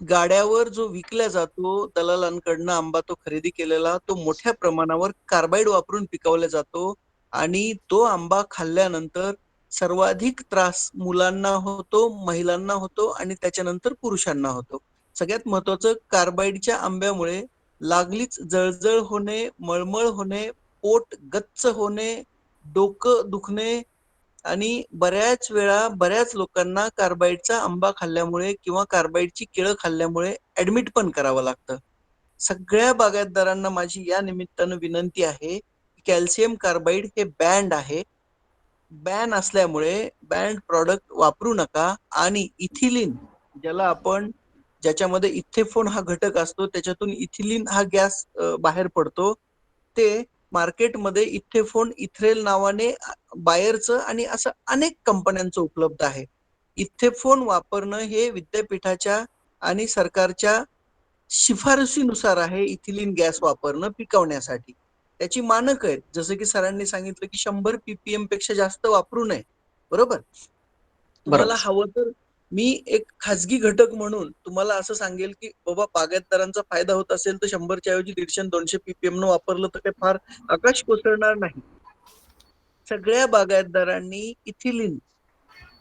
गाड्यावर जो विकला जातो दलालांकडनं आंबा, तो खरेदी केलेला, तो मोठ्या प्रमाणावर कार्बाईड वापरून पिकवला जातो आणि तो आंबा खाल्ल्यानंतर सर्वाधिक त्रास मुलांना होतो, महिलांना होतो आणि त्याच्यानंतर पुरुषांना होतो. सगळ्यात महत्वाचं, कार्बाईडच्या आंब्यामुळे लागलीच जळजळ होणे, मळमळ होणे, पोट गच्च होणे, डोकं दुखणे, आणि बऱ्याच वेळा बऱ्याच लोकांना कार्बाईडचा आंबा खाल्ल्यामुळे किंवा कार्बाईडची केळं खाल्ल्यामुळे ऍडमिट पण करावं लागतं. सगळ्या बागायतदारांना माझी या निमित्तानं विनंती आहे की कॅल्शियम कार्बाईड हे बँड आहे. बॅन असल्यामुळे बँड प्रॉडक्ट वापरू नका. आणि इथिलीन ज्याच्यामध्ये इथेफोन हा घटक असतो, त्याच्यातून इथिलीन हा गॅस बाहेर पडतो, ते मार्केटमध्ये इथेफोन इथ्रेल नावाने बायरचं आणि असं अनेक कंपन्यांचं उपलब्ध आहे. इथेफोन वापरणं हे विद्यापीठाच्या आणि सरकारच्या शिफारसीनुसार आहे. इथिलीन गॅस वापरणं पिकवण्यासाठी त्याची मानक आहेत. जसं की सरांनी सांगितलं की 100 ppm पेक्षा जास्त वापरू नये. बरोबर. तुम्हाला बरोबर. हवं तर मी एक खाजगी घटक म्हणून तुम्हाला असं सांगेल की बाबा बागायतदारांचा फायदा होत असेल तर 100च्या ऐवजी 150-200 ppm न वापरलं तर काही फार आकाश कोसळणार नाही. सगळ्या बागायतदारांनी इथिलीन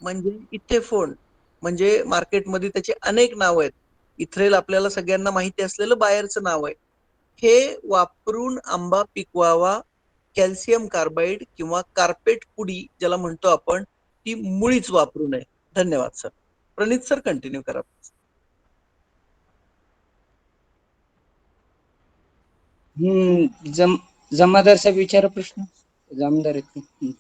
म्हणजे इथेफोन म्हणजे मार्केटमध्ये त्याचे अनेक नाव आहेत. इथ्रेल आपल्याला सगळ्यांना माहिती असलेलं बायरचं नाव आहे. हे वापरून आंबा पिकवावा. कॅल्शियम कार्बाईड किंवा कार्पेट पुडी ज्याला म्हणतो आपण, ती मुळीच वापरू नये. धन्यवाद सर. प्रणित सर कंटिन्यू करा. जमादार साहेब विचारा प्रश्न. जमादार आहेत.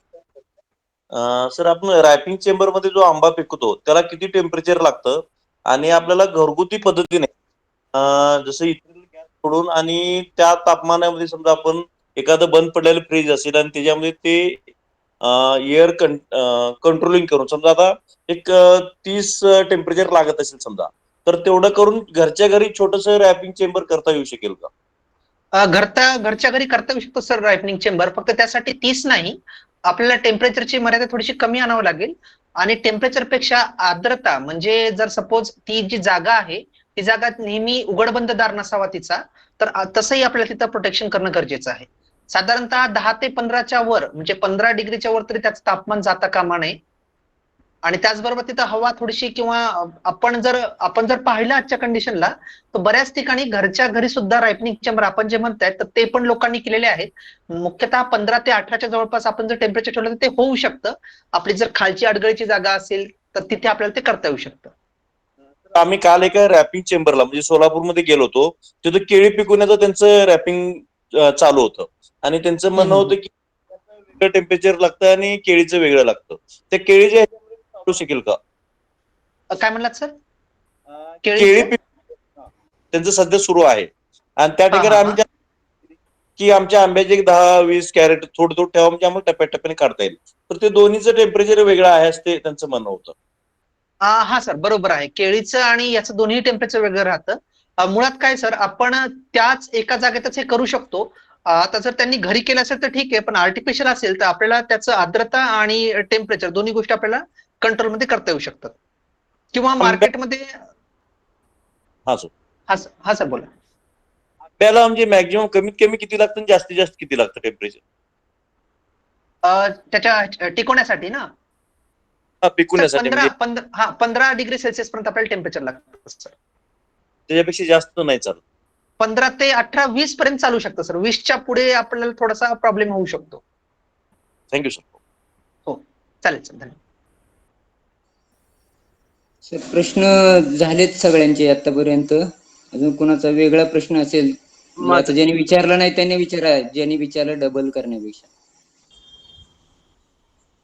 सर आपण रॅपिंग चेंबर मध्ये जो आंबा पिकवतो त्याला किती टेम्परेचर लागतं आणि आपल्याला घरगुती पद्धतीने जसं इथेनॉल गॅस सोडून आणि त्या तापमानामध्ये समजा आपण एखादं बंद पडलेलं फ्रीज असेल आणि त्याच्यामध्ये ते एअर कंट्रोलिंग करून समजा आता एक 30 टेम्परेचर लागत असेल समजा, तर तेवढं करून घरच्या घरी छोटस रॅपिंग चेंबर करता येऊ शकेल का? घरच्या घरी करता येऊ शकतो सर रायपनिंग चेंबर. फक्त त्यासाठी 30 नाही, आपल्याला टेम्परेचरची मर्यादा थोडीशी कमी आणावं लागेल. आणि टेम्परेचर पेक्षा आर्द्रता, म्हणजे जर सपोज ती जी जागा आहे ती जागा नेहमी उघडबंददार नसावा तिचा, तर तसंही आपल्याला तिथं प्रोटेक्शन करणं गरजेचं आहे. साधारणतः 10 ते 15च्या वर, म्हणजे 15 डिग्रीच्या वर तरी त्याचं तापमान जाता कामा नये. आणि त्याचबरोबर तिथं हवा थोडीशी किंवा आपण जर पाहिलं आजच्या कंडिशनला, तर बऱ्याच ठिकाणी घरच्या घरी सुद्धा रायपनिंग चेंबर आपण जे म्हणताय तर ते पण लोकांनी केलेले आहेत. मुख्यतः 15 ते 18च्या जवळपास आपण जर टेम्परेचर ठेवलं तर ते होऊ शकतं. आपली जर खालची अडगळीची जागा असेल तर तिथे आपल्याला ते करता येऊ शकतं. आम्ही काल एका रॅपिंग चेंबरला म्हणजे सोलापूरमध्ये गेलो होतो, तिथं केळी पिकवण्याचं त्यांचं रॅपिंग चालू होतं आणि त्यांचं म्हणणं होतं की वेगळं टेम्परेचर लागतं आणि केळीचं वेगळं लागतं. त्या केळीच्या चालू शकेल का? काय म्हणलात सर? केळी त्यांचं सध्या सुरू आहे आणि त्या ठिकाणी आम्ही की आमच्या आंब्याचे 10-20 कॅरेट थोडं थोडं ठेवा म्हणजे आम्हाला टप्प्याटप्प्याने काढता येईल. तर ते दोन्हीचं टेम्परेचर वेगळं आहे असते त्यांचं म्हणणं होतं. हा सर, बरोबर आहे. केळीचं आणि याचं दोन्ही टेम्परेचर वेगळं राहतं. मुळात काय सर, आपण त्याच एका जागेतच हे करू शकतो. आता जर त्यांनी घरी केलं असेल तर ठीक आहे, पण आर्टिफिशियल असेल तर आपल्याला त्याचं आर्द्रता आणि टेम्परेचर दोन्ही गोष्टी आपल्याला कंट्रोलमध्ये करता येऊ शकतात. किंवा मार्केटमध्ये. हा सर बोला. आंब्याला म्हणजे मॅक्झिमम कमीत कमी किती लागतं आणि जास्तीत जास्त किती लागतं टेम्परेचर त्याच्या टिकवण्यासाठी ना? पिकवण्यासाठी? 15 डिग्री सेल्सिअस पर्यंत आपल्याला टेम्परेचर लागतं सर. त्याच्यापेक्षा जास्त नाही चालत? 15 ते 18, 20 पर्यंत चालू शकतं सर. 20च्या पुढे आपल्याला थोडासा प्रॉब्लेम होऊ शकतो. Thank you sir. हो चालेल सर, धन्यवाद. सर प्रश्न झालेत सगळ्यांचे आतापर्यंत. अजून कोणाचा वेगळा प्रश्न असेल आता ज्यांनी विचारला नाही त्यांनी विचारा, ज्यांनी विचारलं डबल करण्यापेक्षा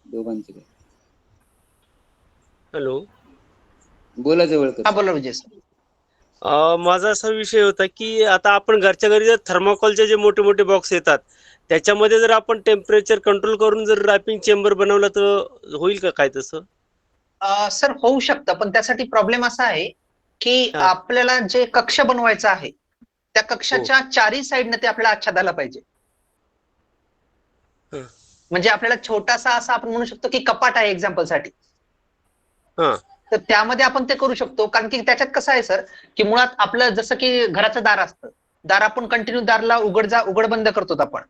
दोघांचे. हॅलो, बोला जवळकर. हा बोला विजय सर. माझा असा विषय होता की आता आपण घरच्या घरी जर थर्माकोलचे जे मोठे मोठे बॉक्स येतात त्याच्यामध्ये जर आपण टेम्परेचर कंट्रोल करून जर रॅपिंग चेंबर बनवलं तर होईल का काय तसं? सर होऊ शकतं, पण त्यासाठी प्रॉब्लेम असा आहे की आपल्याला जे कक्ष बनवायचा आहे त्या कक्षाच्या चारही साईडने ते आपल्याला आच्छादायला पाहिजे. म्हणजे आपल्याला छोटासा असा आपण म्हणू शकतो की कपाट आहे एक्झाम्पल साठी, तर त्यामध्ये आपण ते करू शकतो. कारण की त्याच्यात कसं आहे सर की मुळात आपलं जसं की घराचं दार असतं, दार आपण कंटिन्यू दारला उघड बंद करतो आपण,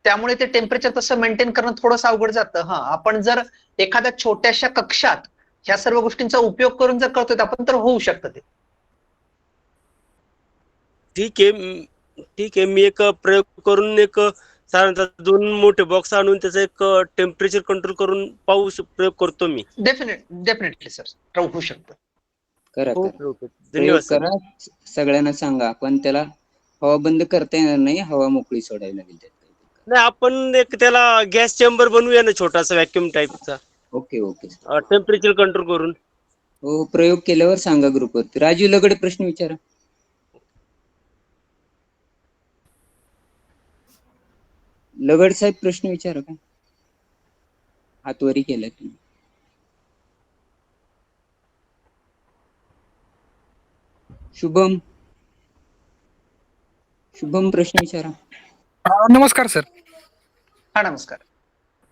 त्यामुळे ते टेम्परेचर तसं मेंटेन करणं थोडंसं अवघड जातं. आपण जर एखाद्या छोट्याशा कक्षात ह्या सर्व गोष्टींचा उपयोग करून जर करतोय आपण तर होऊ शकतं ते. ठीक आहे. मी एक प्रयोग करून एक साधारणतः 2 मोठे बॉक्स आणून त्याचं एक टेम्परेचर कंट्रोल करून प्रयोग करतो मी. डेफिनेटली सर होऊ शकतं. करा करा ओके ओके प्रयोग धन्यवाद सर. करा, सगळ्यांना सांगा, पण त्याला हवा बंद करता येणार नाही, हवा मोकळी सोडायला लागेल त्यात. नाही आपण एक त्याला गॅस चेंबर बनवूया ना छोटासा व्हॅक्यूम टाईपचा ओके ओके टेम्परेचर कंट्रोल करून. हो, प्रयोग केल्यावर सांगा ग्रुपवरती. राजू लगडे प्रश्न विचारा. लगड साहेब प्रश्न विचारा. काय हातवरी केला तुम्ही? शुभम प्रश्न विचारा. नमस्कार सर. हा नमस्कार.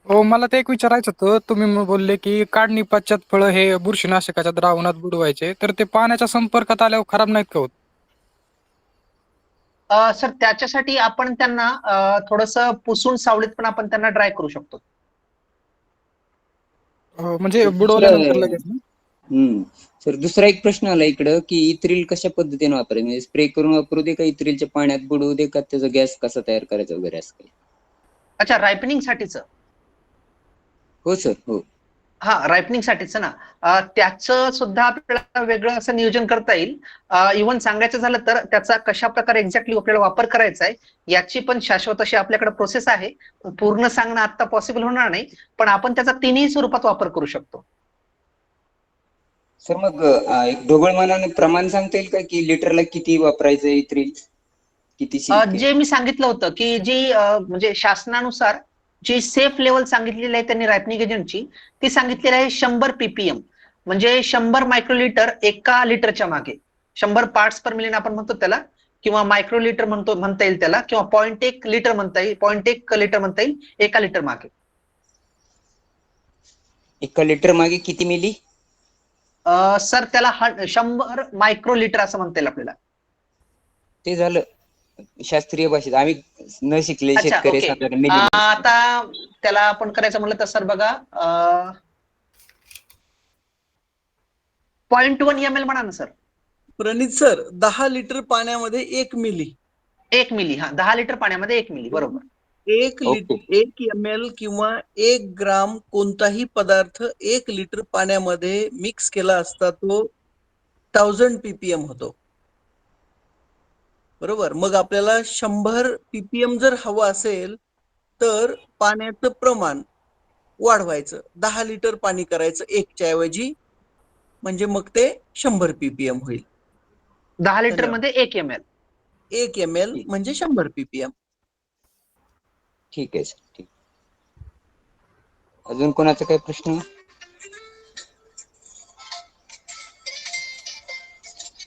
हो, मला ते एक विचारायचं होतं. तुम्ही बोलले की काढणी पश्चात फळं हे बुरशीनाशकाच्या द्रावणात बुडवायचे, तर ते पाण्याच्या संपर्कात आल्यावर खराब नाहीत का होत? सर त्याच्यासाठी आपण त्यांना थोडंसं पुसून सावलीत पण आपण त्यांना ड्राय करू शकतो. म्हणजे बुडवल्यानंतर लगेच ना? सर दुसरा एक प्रश्न आला इकडं की इथ्रिल कशा पद्धतीने वापरायचं, म्हणजे स्प्रे करून वापरू दे का इथ्रिलच्या पाण्यात बुडवू दे का त्याचा गॅस कसा तयार करायचा वगैरे असं काही? अच्छा, रायपनिंग साठीच? हो सर हो. हा, रायपनिंग साठीच ना. त्याचं सुद्धा आपल्याला वेगळं असं नियोजन करता येईल. इव्हन सांगायचं झालं तर त्याचा कशा प्रकारे एक्झॅक्टली आपल्याला वापर करायचा आहे याची पण शाश्वत अशी आपल्याकडे प्रोसेस आहे. पूर्ण सांगणं आता पॉसिबल होणार नाही, पण आपण त्याचा तिन्ही स्वरूपात वापर करू शकतो. सर मग एक ढोबळमानाने प्रमाण सांगता येईल का की लिटरला किती वापरायचं इथ्रिल, किती जे मी सांगितलं होतं की जी म्हणजे शासनानुसार जी सेफ लेवल सांगितलेली आहे त्यांनी रायपनिंग एजंटची, ती सांगितलेली आहे 100 ppm, म्हणजे 100 मायक्रोलिटर एका लिटरच्या मागे. 100 पार्ट्स पर मिलियन आपण म्हणतो त्याला, किंवा मायक्रोलिटर म्हणता येईल त्याला, किंवा 0.1 लिटर म्हणता येईल, 0.1 लिटर म्हणता येईल एका लिटर मागे. एका लिटर मागे किती मिली? सर त्याला 100 मायक्रोलिटर असं म्हणता येईल आपल्याला. ते झालं शास्त्रीय भाषेत, आम्ही न शिकले शेतकरी ओके. साधारण मिली. आता त्याला आपण करायचं म्हणलं तर सर बघा 0.1 ml म्हणा ना सर. प्रणित सर, 10 लिटर पाण्यामध्ये 1 मिली. 1 मिली, हा 10 लिटर पाण्यामध्ये 1 मिली, बरोबर. 1 ml किंवा 1 ग्राम कोणताही पदार्थ 1 लिटर पाण्यामध्ये मिक्स केला असता तो 1000 ppm होतो. बरोबर. मग आपल्याला 100 ppm जर हवं असेल तर पाण्याचं प्रमाण वाढवायचं, 10 लिटर पाणी करायचं 1च्या ऐवजी, म्हणजे मग ते 100 ppm होईल. 10 लिटर मध्ये 1 ml. 1 ml म्हणजे 100 ppm. ठीक आहे सर, ठीक. अजून कोणाचा काही प्रश्न?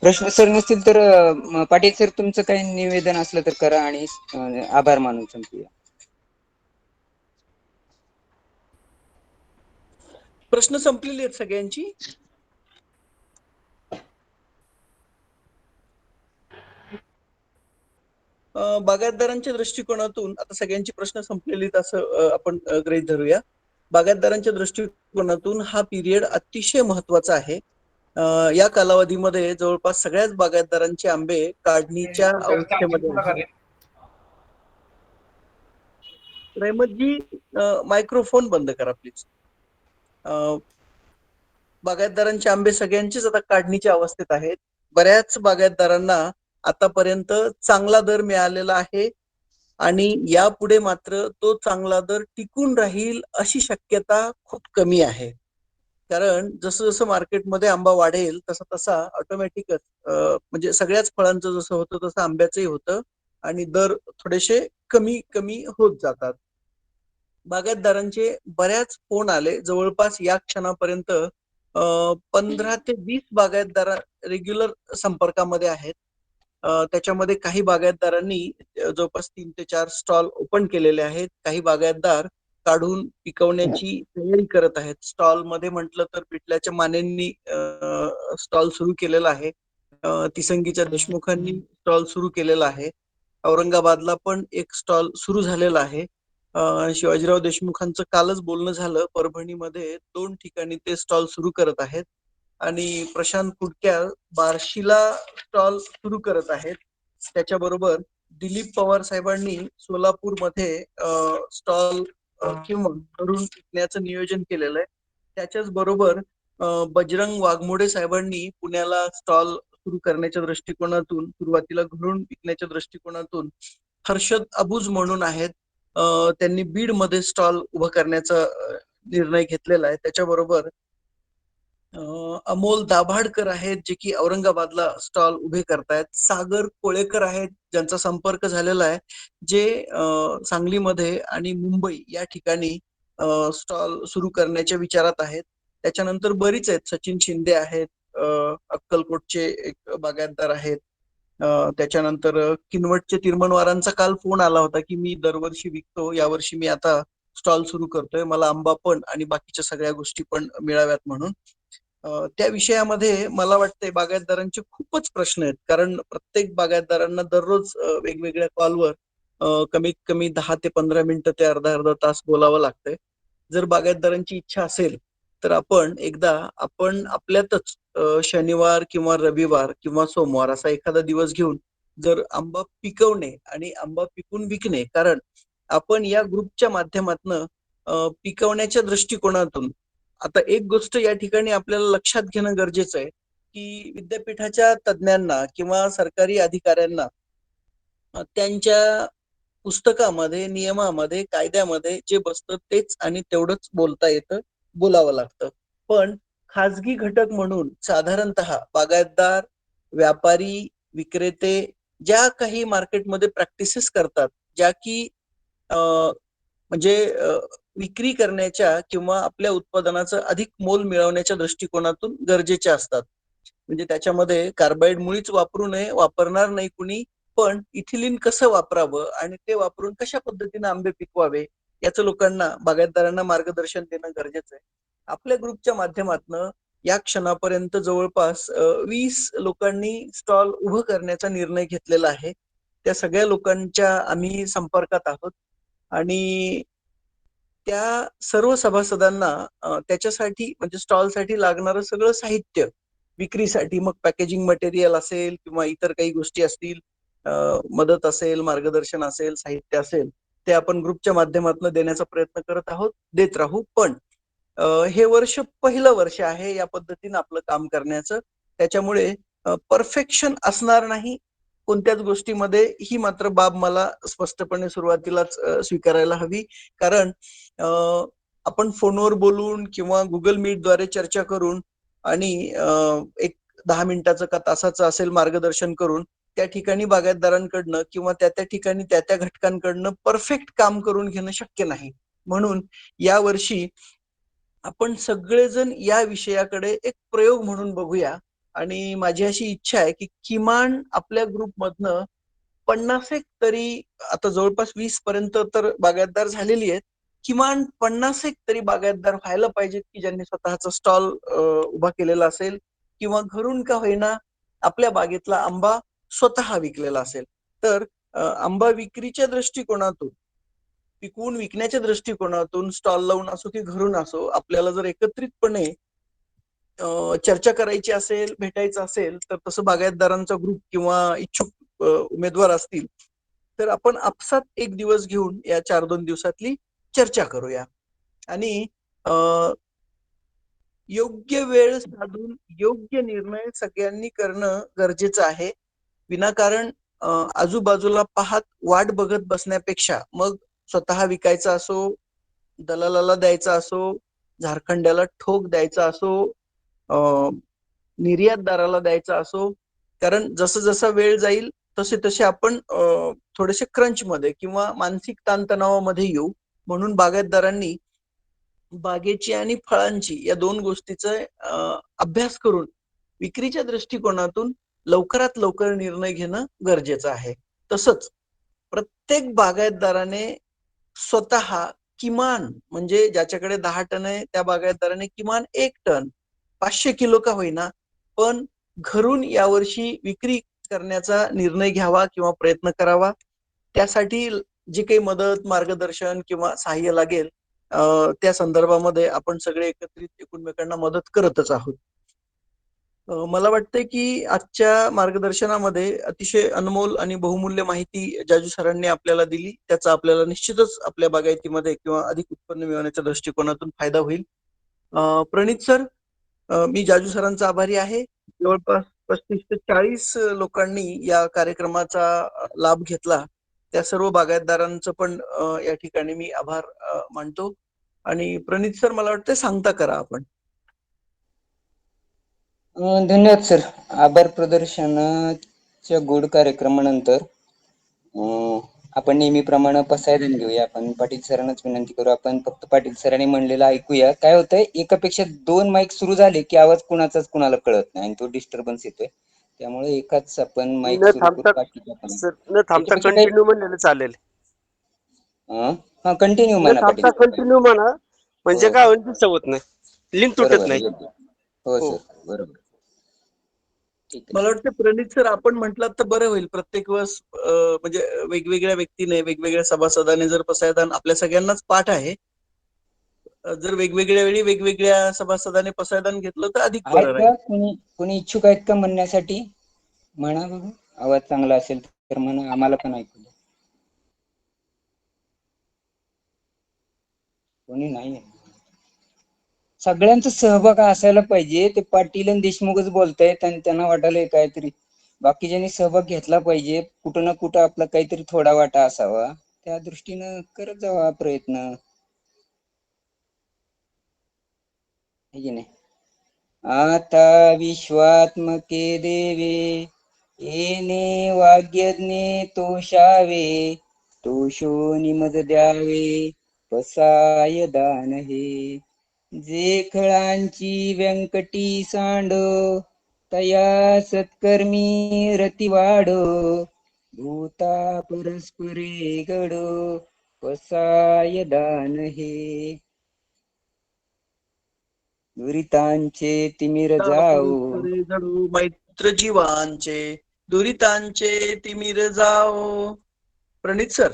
सर नसतील तर पाटील सर तुमचं काही निवेदन असलं तर करा आणि आभार मानून संपूया. प्रश्न संपलेली आहेत सगळ्यांची? बागायतदारांच्या दृष्टिकोनातून आता सगळ्यांची प्रश्न संपलेली असं आपण गृहीत धरूया. बागायतदारांच्या दृष्टिकोनातून हा पिरियड अतिशय महत्वाचा आहे. या कालावधीमध्ये जवळपास सगळ्याच बागायतदारांचे आंबे काढणीच्या अवस्थेमध्ये आहेत. रहमतजी, मायक्रोफोन बंद करा प्लीज. बागायतदारांचे आंबे सगळ्यांचेच आता काढणीच्या अवस्थेत आहेत. बऱ्याच बागायतदारांना आतापर्यंत चांगला दर मिळालेला आहे आणि यापुढे मात्र तो चांगला दर टिकून राहील अशी शक्यता खूप कमी आहे. कारण जसं जसं मार्केटमध्ये आंबा वाढेल तसा तसा ऑटोमॅटिकच म्हणजे सगळ्याच फळांचं जसं होतं तसं आंब्याचंही होतं आणि दर थोडेसे कमी कमी होत जातात. बागायतदारांचे बऱ्याच फोन आले, जवळपास या क्षणापर्यंत 15 ते 20 बागायतदार रेग्युलर संपर्कामध्ये आहेत. त्याच्यामध्ये काही बागायतदारांनी जवळपास 3 ते 4 स्टॉल ओपन केलेले आहेत. काही बागायतदार काढून पिकवण्याची तयारी करत आहेत. स्टॉल मध्ये म्हटलं तर पिठल्याच्या मानेंनी स्टॉल सुरू केलेला आहे. तिसंगीच्या देशमुखांनी स्टॉल सुरू केलेला आहे. औरंगाबादला पण एक स्टॉल सुरू झालेला आहे. शिवाजीराव देशमुखांचं कालच बोलणं झालं. परभणीमध्ये 2 ठिकाणी ते स्टॉल सुरू करत आहेत आणि प्रशांत फुडक्या बार्शीला स्टॉल सुरू करत आहेत. त्याच्याबरोबर दिलीप पवार साहेबांनी सोलापूरमध्ये स्टॉल किंवा घरून विकण्याचं नियोजन केलेलं आहे. त्याच्याच बरोबर बजरंग वाघमोडे साहेबांनी पुण्याला स्टॉल सुरू करण्याच्या दृष्टिकोनातून, सुरुवातीला घरून विकण्याच्या दृष्टिकोनातून हर्षद अबूज म्हणून आहेत, त्यांनी बीड मध्ये स्टॉल उभा करण्याचा निर्णय घेतलेला आहे. त्याच्याबरोबर अमोल दाभाडकर आहेत जे की औरंगाबादला स्टॉल उभे करतायत. सागर कोळेकर आहेत ज्यांचा संपर्क झालेला आहे, जे सांगलीमध्ये आणि मुंबई या ठिकाणी स्टॉल सुरू करण्याच्या विचारात आहेत. त्याच्यानंतर बरीच आहेत, सचिन शिंदे आहेत, अक्कलकोटचे एक बागायतदार आहेत. त्याच्यानंतर किनवटचे तिरमनवारांचा काल फोन आला होता की मी दरवर्षी विकतो, यावर्षी मी आता स्टॉल सुरू करतोय, मला आंबा पण आणि बाकीच्या सगळ्या गोष्टी पण मिळाव्यात म्हणून. त्या विषयामध्ये मला वाटतंय बागायतदारांचे खूपच प्रश्न आहेत, कारण प्रत्येक बागायतदारांना दररोज वेगवेगळ्या कॉलवर कमीत कमी 10 ते 15 मिनिटं ते अर्धा तास बोलावं लागतंय. जर बागायतदारांची इच्छा असेल तर आपण आपल्यातच शनिवार किंवा रविवार किंवा सोमवार असा एखादा दिवस घेऊन जर आंबा पिकवणे आणि आंबा पिकून विकणे, कारण आपण या ग्रुपच्या माध्यमातून पिकवण्याच्या दृष्टिकोनातून आता एक गोष्ट या ठिकाणी आपल्याला लक्षात घेणं गरजेचं आहे की विद्यापीठाच्या तज्ज्ञांना किंवा सरकारी अधिकाऱ्यांना त्यांच्या पुस्तकामध्ये, नियमामध्ये, कायद्यामध्ये जे बसतं तेच आणि तेवढंच बोलता येतं, बोलावं लागतं. पण खाजगी घटक म्हणून साधारणतः बागायतदार, व्यापारी, विक्रेते ज्या काही मार्केटमध्ये प्रॅक्टिसेस करतात, ज्या की म्हणजे विक्री करण्याच्या किंवा आपल्या उत्पादनाचं अधिक मोल मिळवण्याच्या दृष्टिकोनातून गरजेच्या असतात. म्हणजे त्याच्यामध्ये कार्बाइड मुळीच वापरू नये, वापरणार नाही कुणी, पण इथिलीन कसं वापरावं आणि ते वापरून कशा पद्धतीने आंबे पिकवावे याचं लोकांना, बागायतदारांना मार्गदर्शन देणं गरजेचं आहे. आपल्या ग्रुपच्या माध्यमातून या क्षणापर्यंत जवळपास 20 लोकांनी स्टॉल उभं करण्याचा निर्णय घेतलेला आहे. त्या सगळ्या लोकांच्या आम्ही संपर्कात आहोत आणि त्या सर्व सभासदांना त्याच्यासाठी म्हणजे स्टॉलसाठी लागणारं सगळं साहित्य विक्रीसाठी, मग पॅकेजिंग मटेरियल असेल किंवा इतर काही गोष्टी असतील, मदत असेल, मार्गदर्शन असेल, साहित्य असेल, ते आपण ग्रुपच्या माध्यमातून देण्याचा प्रयत्न करत आहोत, देत राहू. पण हे वर्ष पहिलं वर्ष आहे या पद्धतीनं आपलं काम करण्याचं, त्याच्यामुळे परफेक्शन असणार नाही कोणत्याच गोष्टीमध्ये, ही मात्र बाब मला स्पष्टपणे सुरुवातीलाच स्वीकारायला हवी. कारण आपण फोनवर बोलून किंवा गुगल मीटद्वारे चर्चा करून आणि एक 10 मिनिटाचं का तासाचं असेल मार्गदर्शन करून त्या ठिकाणी बागायतदारांकडनं किंवा त्या ठिकाणी त्या घटकांकडनं परफेक्ट काम करून घेणं शक्य नाही. म्हणून यावर्षी आपण सगळेजण या विषयाकडे एक प्रयोग म्हणून बघूया आणि माझी अशी इच्छा आहे की किमान आपल्या ग्रुपमधनं 50 तरी, आता जवळपास 20 पर्यंत तर बागायतदार झालेली आहेत, किमान 50 तरी बागायतदार व्हायला पाहिजेत की ज्यांनी स्वतःचा स्टॉल उभा केलेला असेल किंवा घरून का होईना आपल्या बागेतला आंबा स्वतः विकलेला असेल. तर आंबा विक्रीच्या दृष्टिकोनातून, पिकवून विकण्याच्या दृष्टिकोनातून, स्टॉल लावून असो की घरून असो, आपल्याला जर एकत्रितपणे चर्चा करायची असेल, भेटायचं असेल, तर तसं बागायतदारांचा ग्रुप किंवा इच्छुक उमेदवार असतील तर आपण आपसात एक दिवस घेऊन या 4-2 दिवसातली चर्चा करूया आणि योग्य वेळ साधून योग्य निर्णय सगळ्यांनी करणं गरजेचं आहे. विनाकारण आजूबाजूला पाहत वाट बघत बसण्यापेक्षा मग स्वतः विकायचा असो, दलालाला द्यायचा असो, झारखंड्याला ठोक द्यायचा असो, निर्यातदाराला द्यायचा असो, कारण जसं जसा वेळ जाईल तसे तसे आपण थोडेसे क्रंचमध्ये किंवा मानसिक ताणतणावामध्ये येऊ. म्हणून बागायतदारांनी बागेची आणि फळांची या दोन गोष्टीचा अभ्यास करून विक्रीच्या दृष्टिकोनातून लवकरात लवकर निर्णय घेणं गरजेचं आहे. तसंच प्रत्येक बागायतदाराने स्वतः किमान, म्हणजे ज्याच्याकडे 10 टन आहे त्या बागायतदाराने किमान 1 टन 500 किलो का होईना पण घरून यावर्षी विक्री करण्याचा निर्णय घ्यावा किंवा प्रयत्न करावा. त्यासाठी जी काही मदत, मार्गदर्शन किंवा सहाय्य लागेल त्या संदर्भामध्ये आपण सगळे एकत्रित एकमेकांना मदत करतच आहोत. मला वाटतंय की आजच्या मार्गदर्शनामध्ये अतिशय अनमोल आणि बहुमूल्य माहिती जाजू सरांनी आपल्याला दिली. त्याचा आपल्याला निश्चितच आपल्या बागायतीमध्ये किंवा अधिक उत्पन्न मिळवण्याच्या दृष्टिकोनातून फायदा होईल. प्रणित सर, मी जाजू सरांचा आभारी आहे. जवळपास 35 ते 40 लोकांनी या कार्यक्रमाचा लाभ घेतला. त्या सर्व बागायतदारांचं पण या ठिकाणी मी आभार मानतो. आणि प्रणित सर, मला वाटतं सांगता करा आपण. धन्यवाद सर. आभार प्रदर्शनाच्या गोड कार्यक्रमानंतर आपण नेहमीप्रमाणे पसायदान घेऊया. आपण पाटील सरांनाच विनंती करू. आपण फक्त पाटील सरांनी म्हणलेलं ऐकूया. काय होतंय, एकापेक्षा 2 माईक सुरू झाले की आवाज कुणाचाच कुणाला कळत नाही आणि तो डिस्टर्बन्स येतोय. त्यामुळे एकाच आपण माईक न सुरू करू. थांबता बाकीचे आपण सर, न थांबता त्याच्यापेक्षा काही कंटिन्यू म्हणलेलं चालेल. हा कंटिन्यू न म्हणा पाटील थांबता सर. कंटिन्यू म्हणा, म्हणजे हो काय हो होईल डिस्टर्ब होत नाही, लिंक तुटत बरोबर आहे, नाही. योग्य. हो हो. सर बरोबर. ठीक आहे. मला वाटतं प्रणित सर, आपण म्हटलं तर बरं होईल. प्रत्येक वेळेस म्हणजे वेगवेगळ्या व्यक्तीने, वेगवेगळ्या सभासदाने जर पसायदान, आपल्या सगळ्यांनाच पाठ आहे, जर वेगवेगळ्या वेळी वेगवेगळ्या सभासदाने पसायदान घेतलं तर अधिक आहेत बरं का राहील. कोणी इच्छुक आहेत का म्हणण्यासाठी? म्हणा बघू. आवाज चांगला असेल तर म्हणा, आम्हाला पण ऐकू द्या. कोणी नाही आहे. सगळ्यांचा सहभाग असायला पाहिजे. ते पाटील आणि देशमुखच बोलतायत आणि त्यांना वाटायला काहीतरी, बाकीच्यांनी सहभाग घेतला पाहिजे. कुठं ना कुठं आपला काहीतरी थोडा वाटा असावा. त्या दृष्टीनं करत जावा प्रयत्न, है की नाही. आता विश्वात्मके देवे येणे वाग्यज्ञे तोषावे, तोषोनी मज द्यावे पसाय दान हे. जे खळांची व्यंकटी सांडो, तया सत्कर्मी रती वाढो, भूता परस्परे घडो पसाय दान हे. दुरितांचे तिमिर जाओ, परस्परे जडो मैत्र जीवांचे, दुरितांचे तिमिर जाओ. प्रणित सर,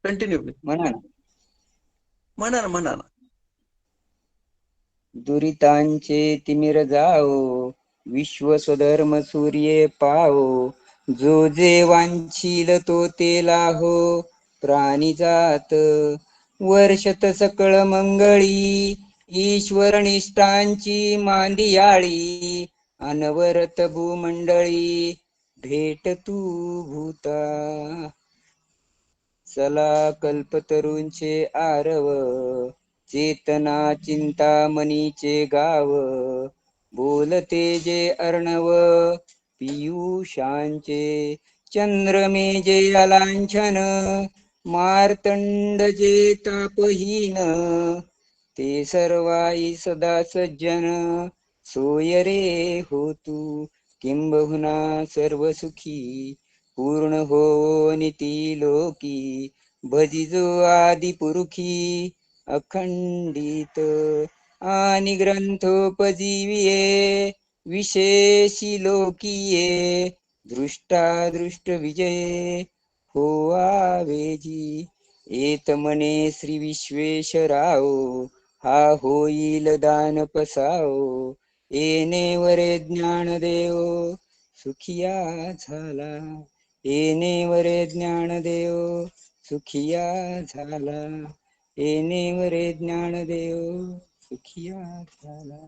कंटिन्यू म्हणा ना. म्हणा ना. दुरितांचे तिमिर जाओ, विश्व स्वधर्म सूर्ये पाओ, जो जे वांछील तो ते लाहो, प्राणी जात वर्षत सकळ मंगळी, ईश्वर निष्ठांची मांदियाळी, अनवरत भूमंडळी भेट तू भूता. चला कल्पतरूंचे आरव, चेतना चिंतामणीचे गाव, बोलते जे अर्णव पियुषांचे, चंद्रमे जे अलांछन, मार्तंड जे तापहीन, ते सर्वाई सदा सज्जन, सोय रे होतू किंबहुना सर्व सुखी, पूर्ण हो निती लोकी, भजिजो आदि पुरुखी, अखंडित आणि ग्रंथोपजीविये, विशेषी लोकीये, दृष्टादृष्ट विजये हो आवेजी. एत म्हणे श्री विश्वेश्वराओ, हा होईल दान पसाओ, येणे वरे ज्ञान देव सुखिया झाला, येणे वरे ज्ञान देव सुखिया झाला, येणे वरे ज्ञान देव सुखिया झाला.